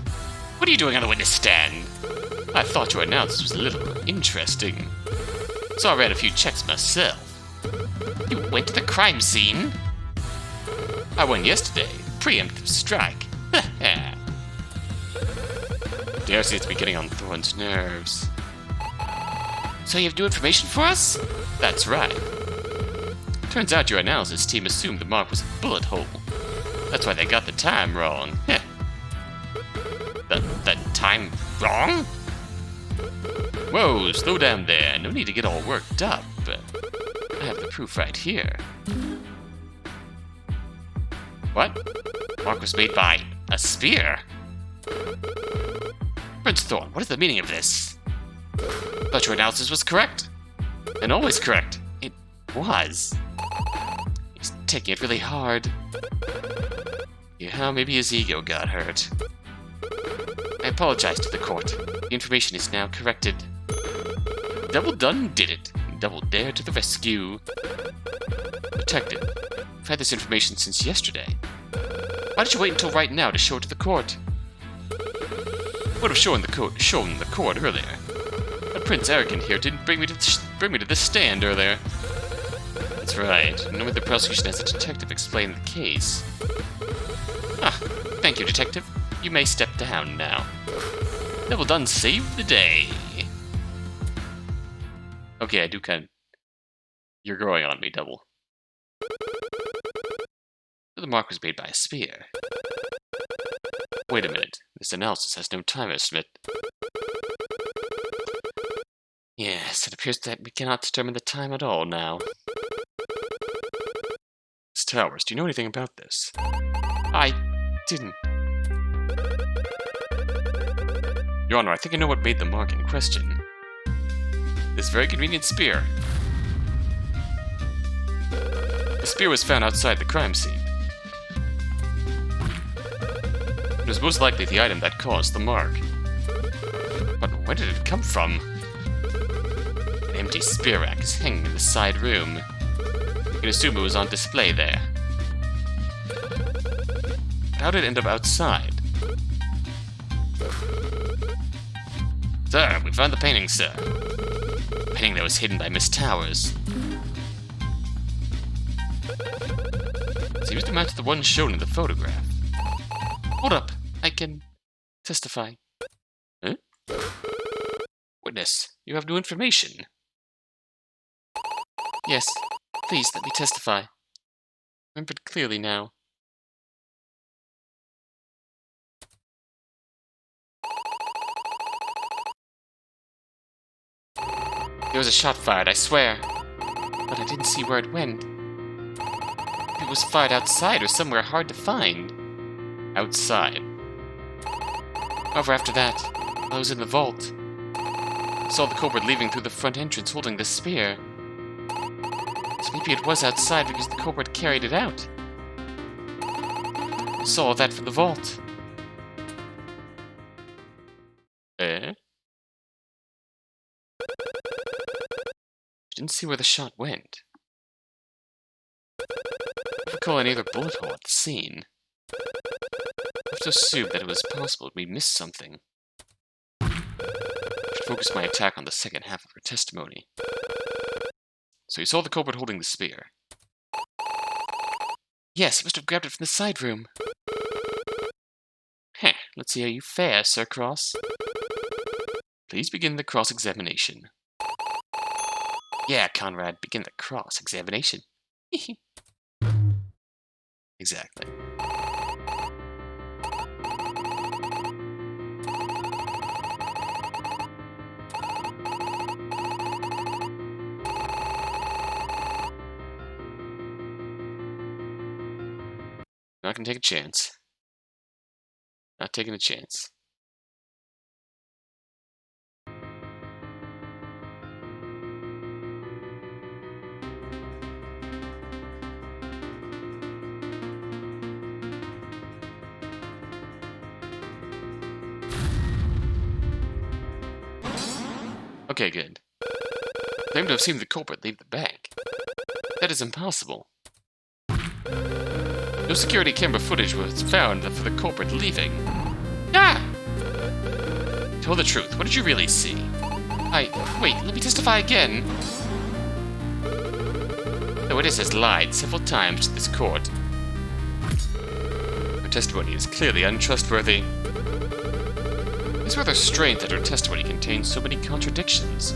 What are you doing on the witness stand? I thought your analysis was a little interesting. So I ran a few checks myself. You went to the crime scene? I went yesterday. Preemptive strike. Dare seems to be getting on Thorn's nerves. So you have new information for us? That's right. Turns out your analysis team assumed the mark was a bullet hole. That's why they got the time wrong. The time wrong? Whoa, slow down there. No need to get all worked up. I have the proof right here. What? Mark was made by a spear? Prince Thorn, what is the meaning of this? Thought your analysis was correct. And always correct. It was. He's taking it really hard. Yeah, maybe his ego got hurt. I apologize to the court. The information is now corrected. Double Done did it. Double Dare to the rescue. Detective, I've had this information since yesterday. Why did you wait until right now to show it to the court? Would have shown the court earlier. But Prince Arrogant here didn't bring me to the stand earlier. That's right. Normally the prosecution has a detective explain the case. Thank you, detective. You may step down now. Double Done saved the day. Okay, I do kind of... You're growing on me, Double. The mark was made by a spear. Wait a minute. This analysis has no time estimate. Yes, it appears that we cannot determine the time at all now. Miss Towers, do you know anything about this? I didn't. Your Honor, I think I know what made the mark in question. This very convenient spear. The spear was found outside the crime scene. It was most likely the item that caused the mark. But where did it come from? An empty spear rack is hanging in the side room. You can assume it was on display there. But how did it end up outside? Sir, we found the painting, sir. The painting that was hidden by Miss Towers. Seems to match the one shown in the photograph. Hold up, I can testify. Huh? Witness, you have new information. Yes, please let me testify. Remembered clearly now. There was a shot fired, I swear. But I didn't see where it went. It was fired outside or somewhere hard to find. Outside. However, after that, I was in the vault. I saw the cobra leaving through the front entrance holding the spear. So maybe it was outside because the cobra carried it out. I saw all that from the vault. Eh? didn't see where the shot went. I don't recall any other bullet hole at the scene. I have to assume that it was possible we missed something. I should focus my attack on the second half of her testimony. So you saw the culprit holding the spear? Yes, he must have grabbed it from the side room. Heh, let's see how you fare, Sir Cross. Please begin the cross-examination. Yeah, Conrad, begin the cross-examination. Exactly. Not gonna take a chance. Not taking a chance. Okay, good. Claim to have seen the culprit leave the bank. That is impossible. No security camera footage was found for the culprit leaving. Ah! Tell the truth, what did you really see? Wait, let me testify again. The witness has lied several times to this court. Her testimony is clearly untrustworthy. It's rather strange that her testimony contains so many contradictions.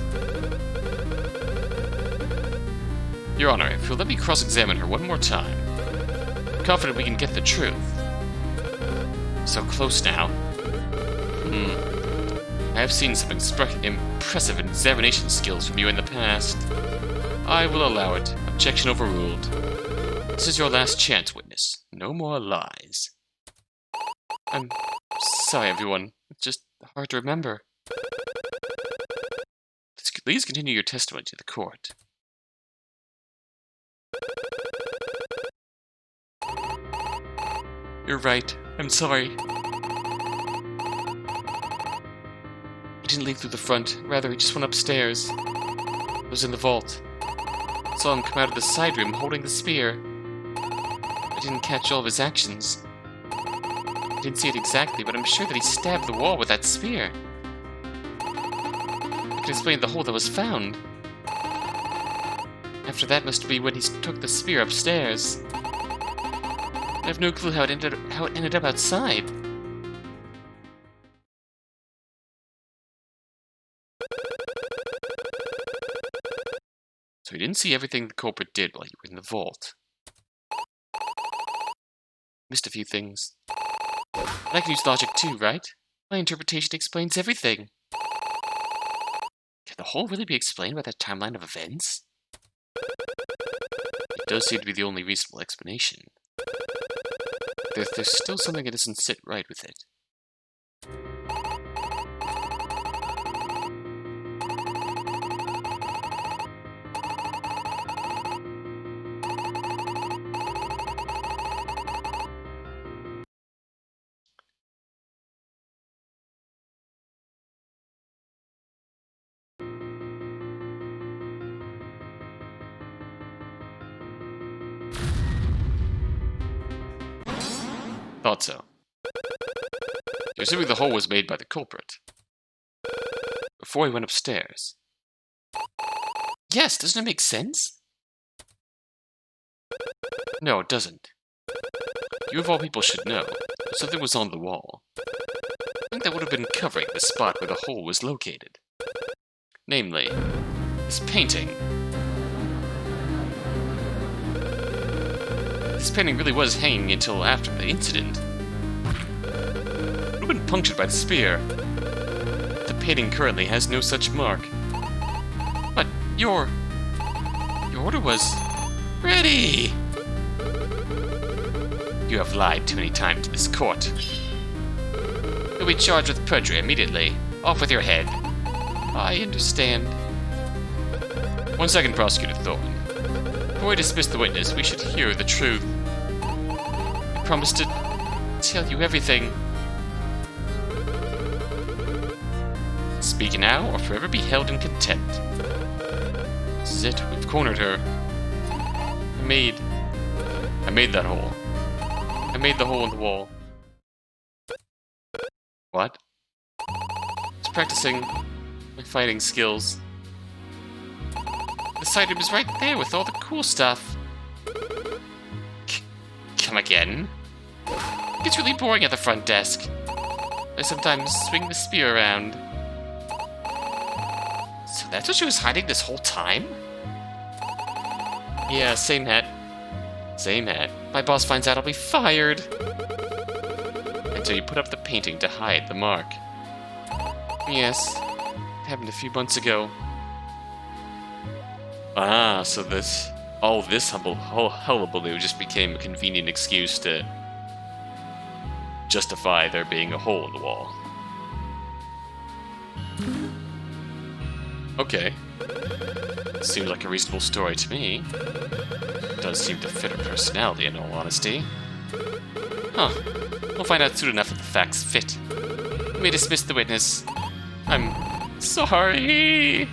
Your Honor, if you'll let me cross-examine her one more time, I'm confident we can get the truth. So close now. I have seen some impressive examination skills from you in the past. I will allow it. Objection overruled. This is your last chance, witness. No more lies. I'm sorry, everyone. It's just hard to remember. Please continue your testimony to the court. You're right. I'm sorry. He didn't leave through the front. Rather, he just went upstairs. I was in the vault. I saw him come out of the side room holding the spear. I didn't catch all of his actions. I didn't see it exactly, but I'm sure that he stabbed the wall with that spear. I can explain the hole that was found. After that must be when he took the spear upstairs. I have no clue how it ended up outside. So he didn't see everything the culprit did while you were in the vault. Missed a few things. But I can use logic too, right? My interpretation explains everything. Can the whole really be explained by that timeline of events? It does seem to be the only reasonable explanation. There's still something that doesn't sit right with it. Thought so. You're assuming the hole was made by the culprit. Before he went upstairs. Yes, doesn't it make sense? No, it doesn't. You of all people should know. Something was on the wall. I think that would have been covering the spot where the hole was located. Namely, this painting. This painting really was hanging until after the incident. It would have been punctured by the spear. The painting currently has no such mark. But your order was ready! You have lied too many times to this court. You'll be charged with perjury immediately. Off with your head. I understand. 1 second, Prosecutor Thorn. Before we dismiss the witness, we should hear the truth. I promise to tell you everything. Speak now, or forever be held in contempt. This is it. We've cornered her. I made that hole. I made the hole in the wall. What? I was practicing my fighting skills. This item is right there with all the cool stuff. Come again? It gets really boring at the front desk. I sometimes swing the spear around. So that's what she was hiding this whole time? Yeah, same hat. Same hat. My boss finds out I'll be fired. And so you put up the painting to hide the mark. Yes. It happened a few months ago. Ah, so all this hullabaloo just became a convenient excuse to justify there being a hole in the wall. Okay. Seems like a reasonable story to me. It does seem to fit her personality, in all honesty. Huh. We'll find out soon enough if the facts fit. You may dismiss the witness. I'm sorry.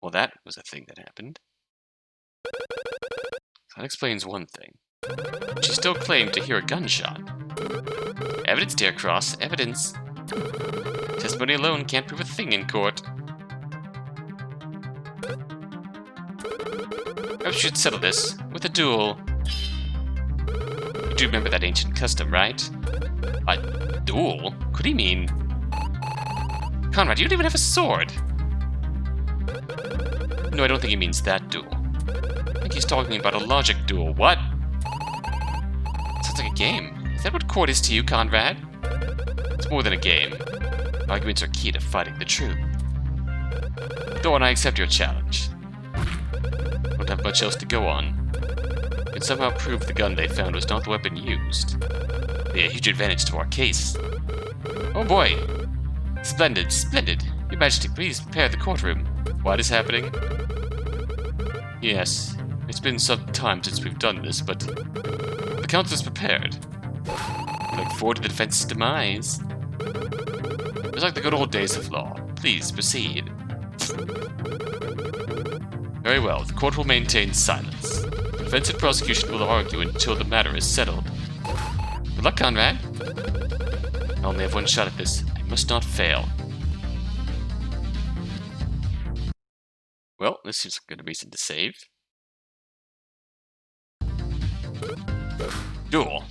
Well, that was a thing that happened. That explains one thing. She still claimed to hear a gunshot. Evidence, dear Cross, evidence. Testimony alone can't prove a thing in court. Perhaps we should settle this with a duel. You do remember that ancient custom, right? A duel? Could he mean? Conrad, you don't even have a sword! No, I don't think he means that duel. I think he's talking about a logic duel. What? Sounds like a game. Is that what court is to you, Conrad? It's more than a game. Arguments are key to fighting the truth. Thorn, I accept your challenge. Don't have much else to go on. You can somehow prove the gun they found was not the weapon used. Be a huge advantage to our case. Oh boy! Splendid, splendid. Your Majesty, please prepare the courtroom. What is happening? Yes, it's been some time since we've done this, but the counsel is prepared. We look forward to the defense's demise. It's like the good old days of law. Please proceed. Very well, the court will maintain silence. Defense and prosecution will argue until the matter is settled. Good luck, Conrad. I only have one shot at this. I must not fail. Well, this seems like a good reason to save. Duel.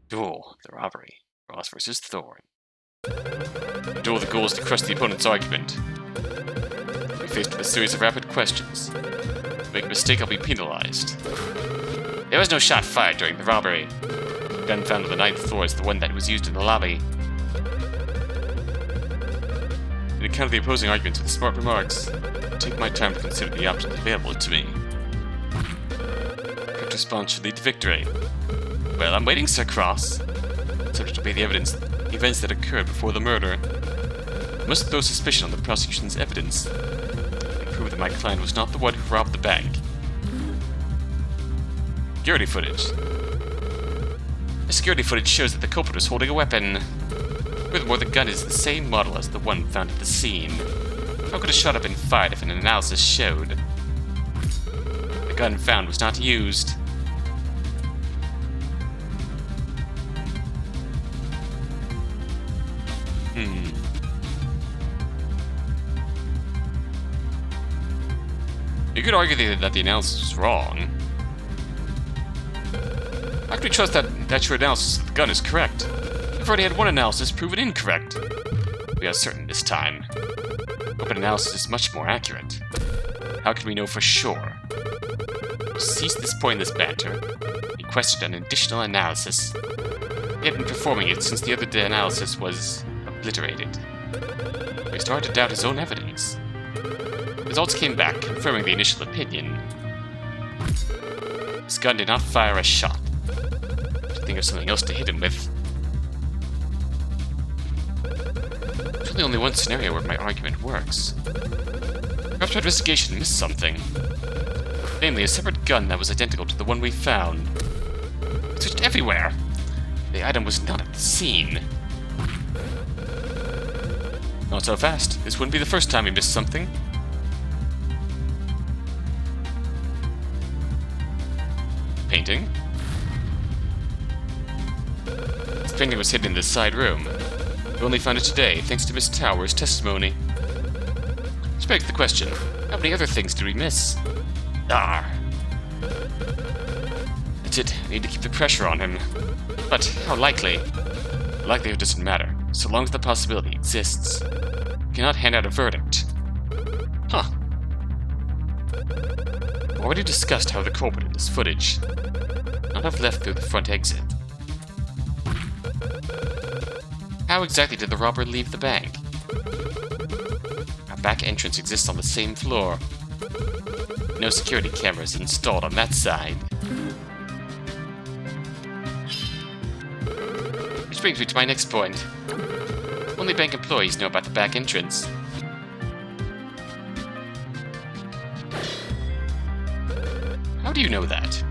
Duel. The robbery. Ross versus Thorn. Duel, the goal is to crush the opponent's argument. We're faced with a series of rapid questions. If I make a mistake, I'll be penalized. There was no shot fired during the robbery. The gun found on the 9th floor is the one that was used in the lobby. In account of the opposing arguments with smart remarks, I'll take my time to consider the options available to me. Correct response should lead to victory. Well, I'm waiting, Sir Cross. Subject to be the events that occurred before the murder. I must throw suspicion on the prosecution's evidence and prove that my client was not the one who robbed the bank. Security footage. The security footage shows that the culprit was holding a weapon. Furthermore, the gun is the same model as the one found at the scene. How could a shot have been fired if an analysis showed the gun found was not used? You could argue that the analysis was wrong. How can we trust that your analysis of the gun is correct? We've already had one analysis proven incorrect. We are certain this time. Open analysis is much more accurate. How can we know for sure? Cease this pointless banter. We questioned an additional analysis. He had been performing it since the other analysis was obliterated. We started to doubt his own evidence. Results came back, confirming the initial opinion. His gun did not fire a shot. To think of something else to hit him with. There's really only one scenario where my argument works. Perhaps our investigation missed something. Namely, a separate gun that was identical to the one we found. It switched everywhere. The item was not at the scene. Not so fast. This wouldn't be the first time he missed something. Painting. This painting was hidden in this side room. We only found it today, thanks to Miss Tower's testimony. Which begs the question, how many other things did we miss? That's it, I need to keep the pressure on him. But how likely? The likelihood doesn't matter, so long as the possibility exists. We cannot hand out a verdict. Huh. We already discussed how the culprit in this footage not have left through the front exit. How exactly did the robber leave the bank? Our back entrance exists on the same floor. No security cameras installed on that side. Which brings me to my next point. Only bank employees know about the back entrance. How do you know that?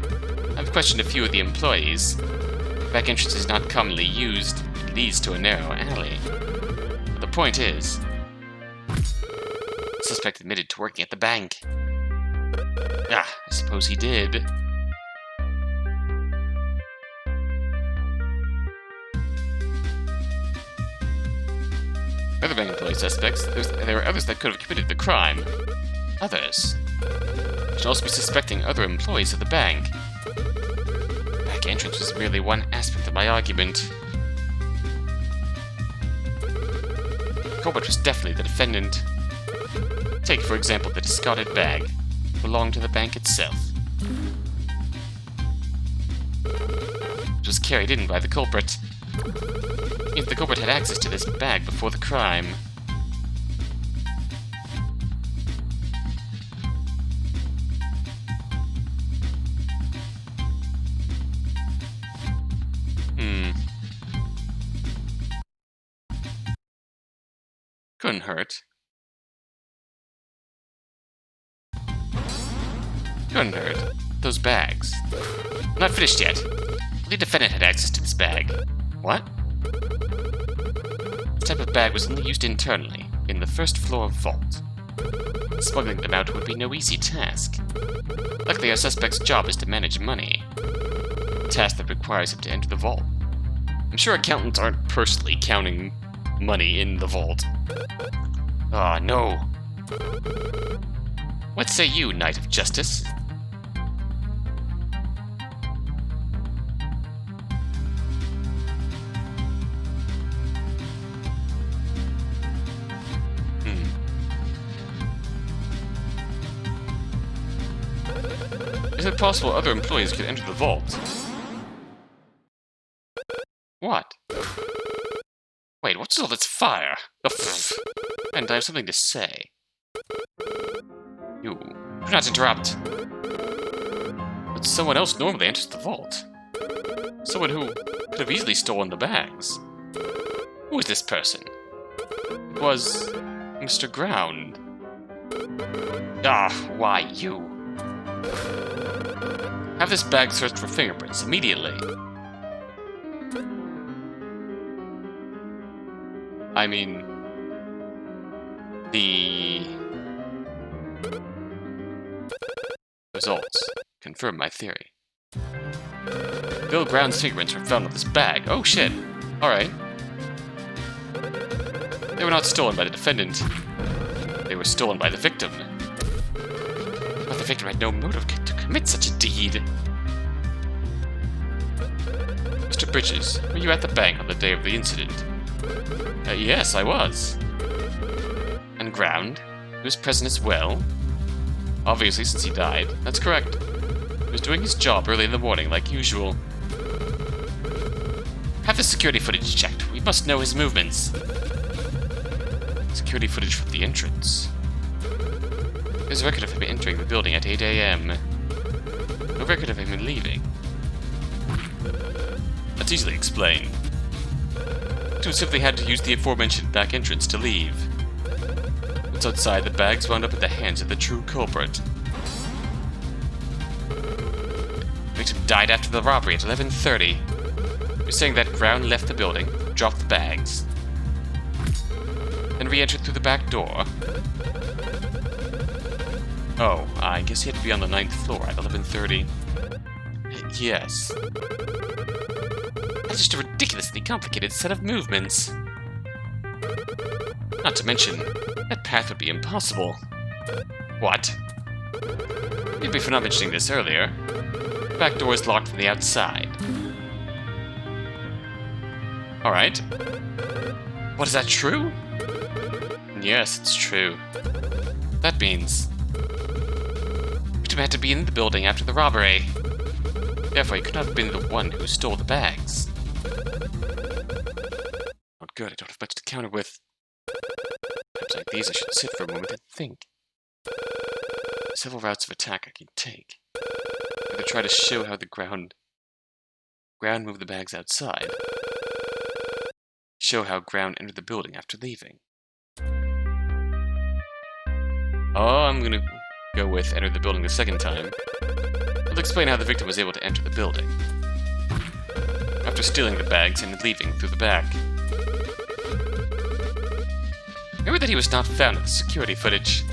I've questioned a few of the employees. The back entrance is not commonly used. It leads to a narrow alley. But the point is, the suspect admitted to working at the bank. I suppose he did. Other bank employee suspects, there were others that could have committed the crime. Others should also be suspecting other employees of the bank. Back entrance was merely one aspect of my argument. The culprit was definitely the defendant. Take, for example, the discarded bag. It belonged to the bank itself. It was carried in by the culprit. If the culprit had access to this bag before the crime. Couldn't hurt. Couldn't hurt. Those bags. I'm not finished yet. The defendant had access to this bag. What? This type of bag was only used internally, in the first floor vault. Smuggling them out would be no easy task. Luckily, our suspect's job is to manage money. A task that requires him to enter the vault. I'm sure accountants aren't personally counting money in the vault. Ah, no. What say you, Knight of Justice? Is it possible other employees could enter the vault? What? Wait, what's all this fire? And I have something to say. You do not interrupt. But someone else normally enters the vault. Someone who could have easily stolen the bags. Who is this person? It was Mr. Ground. Why you? Have this bag searched for fingerprints immediately. I mean, the results confirm my theory. Bill Brown's fingerprints were found on this bag. Oh shit. Alright. They were not stolen by the defendant. They were stolen by the victim. But the victim had no motive to commit such a deed. Mr. Bridges, were you at the bank on the day of the incident? Yes, I was. And Ground? He was present as well? Obviously, since he died. That's correct. He was doing his job early in the morning, like usual. Have the security footage checked. We must know his movements. Security footage from the entrance. There's a record of him entering the building at 8 AM. No record of him leaving. That's easily explained. He simply had to use the aforementioned back entrance to leave. Once outside, the bags wound up in the hands of the true culprit. The victim died after the robbery at 11:30. You're saying that Brown left the building, dropped the bags, then re-entered through the back door. Oh, I guess he had to be on the 9th floor at 11:30. Yes. That's just a ridiculously complicated set of movements. Not to mention, that path would be impossible. What? Maybe for not mentioning this earlier. The back door is locked from the outside. Alright. What, is that true? Yes, it's true. That means victim had to be in the building after the robbery. Therefore, he could not have been the one who stole the bags. Not good, I don't have much to counter with. Times like these, I should sit for a moment and think. Several routes of attack I can take. Either try to show how the ground moved the bags outside. Show how ground entered the building after leaving. Oh, I'm gonna go with enter the building the second time. I'll explain how the victim was able to enter the building. After stealing the bags and leaving through the back. Remember that he was not found in the security footage.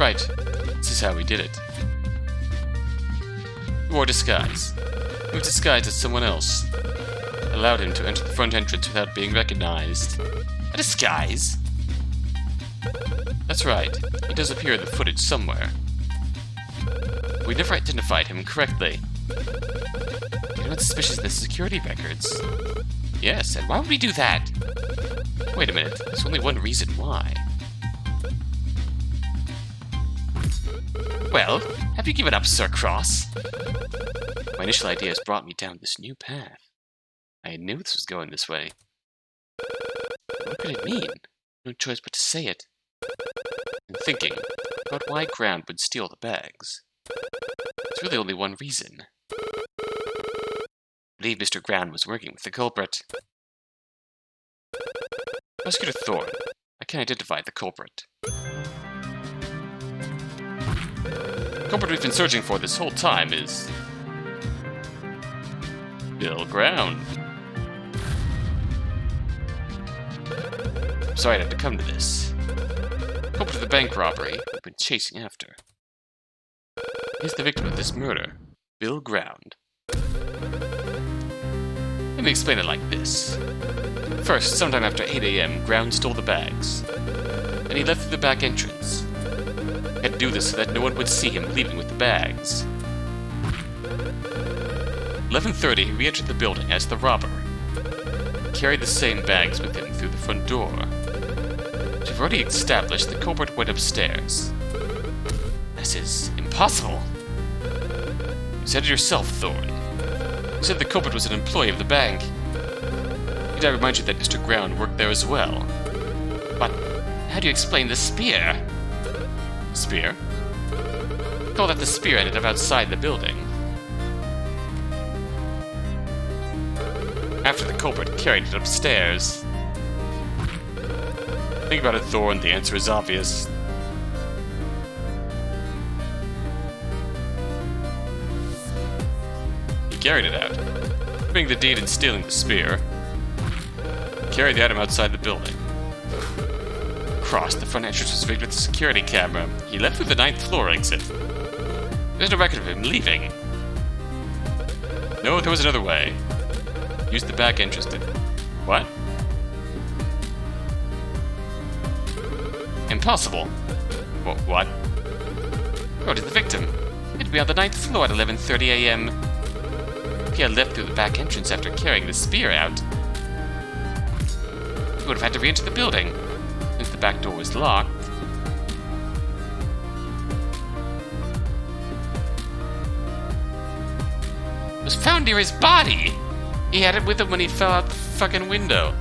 Right, this is how we did it. He wore disguise. He was disguised as someone else. Allowed him to enter the front entrance without being recognized. A disguise? That's right, he does appear in the footage somewhere. We never identified him correctly. You're not suspicious of the security records? Yes, and why would we do that? Wait a minute, there's only one reason why. Well, have you given up, Sir Cross? My initial idea has brought me down this new path. I knew this was going this way. What could it mean? No choice but to say it. I'm thinking about why Ground would steal the bags. There's really only one reason. I believe Mr. Ground was working with the culprit. Prosecutor Thorn, I can identify the culprit. The culprit we've been searching for this whole time is Bill Ground. I'm sorry I had to come to this. The culprit of the bank robbery we've been chasing after. He's the victim of this murder, Bill Ground. Let me explain it like this. First, sometime after 8 AM, Ground stole the bags. Then he left through the back entrance. He had to do this so that no one would see him leaving with the bags. 11:30, he re-entered the building as the robber. He carried the same bags with him through the front door. As we've already established, the culprit went upstairs. This is impossible. You said it yourself, Thorn. You said the culprit was an employee of the bank. Need I remind you that Mr. Ground worked there as well? But how do you explain the spear? Spear? Recall that the spear ended up outside the building. After the culprit carried it upstairs. Think about it, Thorn. The answer is obvious. He carried it out, committing the deed and stealing the spear. He carried the item outside the building. Crossed the front entrance was rigged with a security camera. He left through the 9th floor exit. There's no record of him leaving. No, there was another way. Used the back entrance to... What? Impossible. What? Go to the victim. He had to be on the 9th floor at 11:30 AM. If he had left through the back entrance after carrying the spear out, he would have had to re-enter the building, since the back door was locked. It was found near his body! He had it with him when he fell out the fucking window.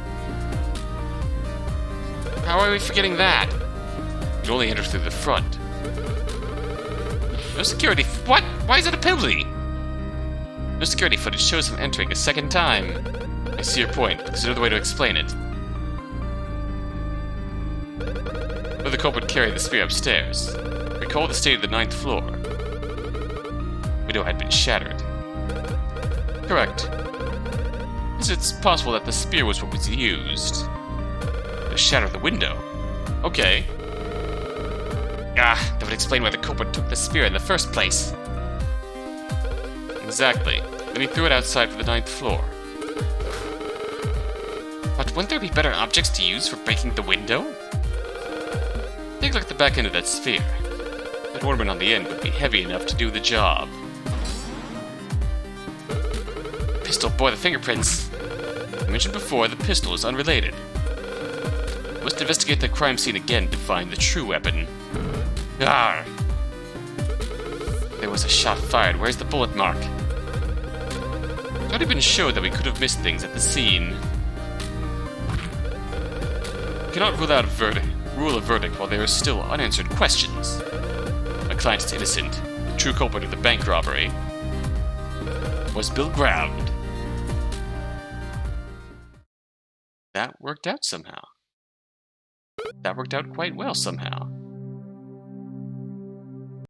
How are we forgetting that? He only entered through the front. No security... What? Why is it a penalty? No security footage shows him entering a second time. I see your point, but there's another way to explain it. Where the culprit carried the spear upstairs. Recall the state of the 9th floor. Window had been shattered. Correct. It's possible that the spear was what was used. The shatter the window. Okay. That would explain why the culprit took the spear in the first place. Exactly. Then he threw it outside for the 9th floor. But wouldn't there be better objects to use for breaking the window? Take a look at the back end of that sphere. That ornament on the end would be heavy enough to do the job. Pistol, boy, the fingerprints. I mentioned before, the pistol is unrelated. We must investigate the crime scene again to find the true weapon. Arr! There was a shot fired. Where's the bullet mark? It's already been shown that we could have missed things at the scene. We cannot rule a verdict while there are still unanswered questions. My client is innocent. The true culprit of the bank robbery was Bill Ground. That worked out somehow. That worked out quite well somehow.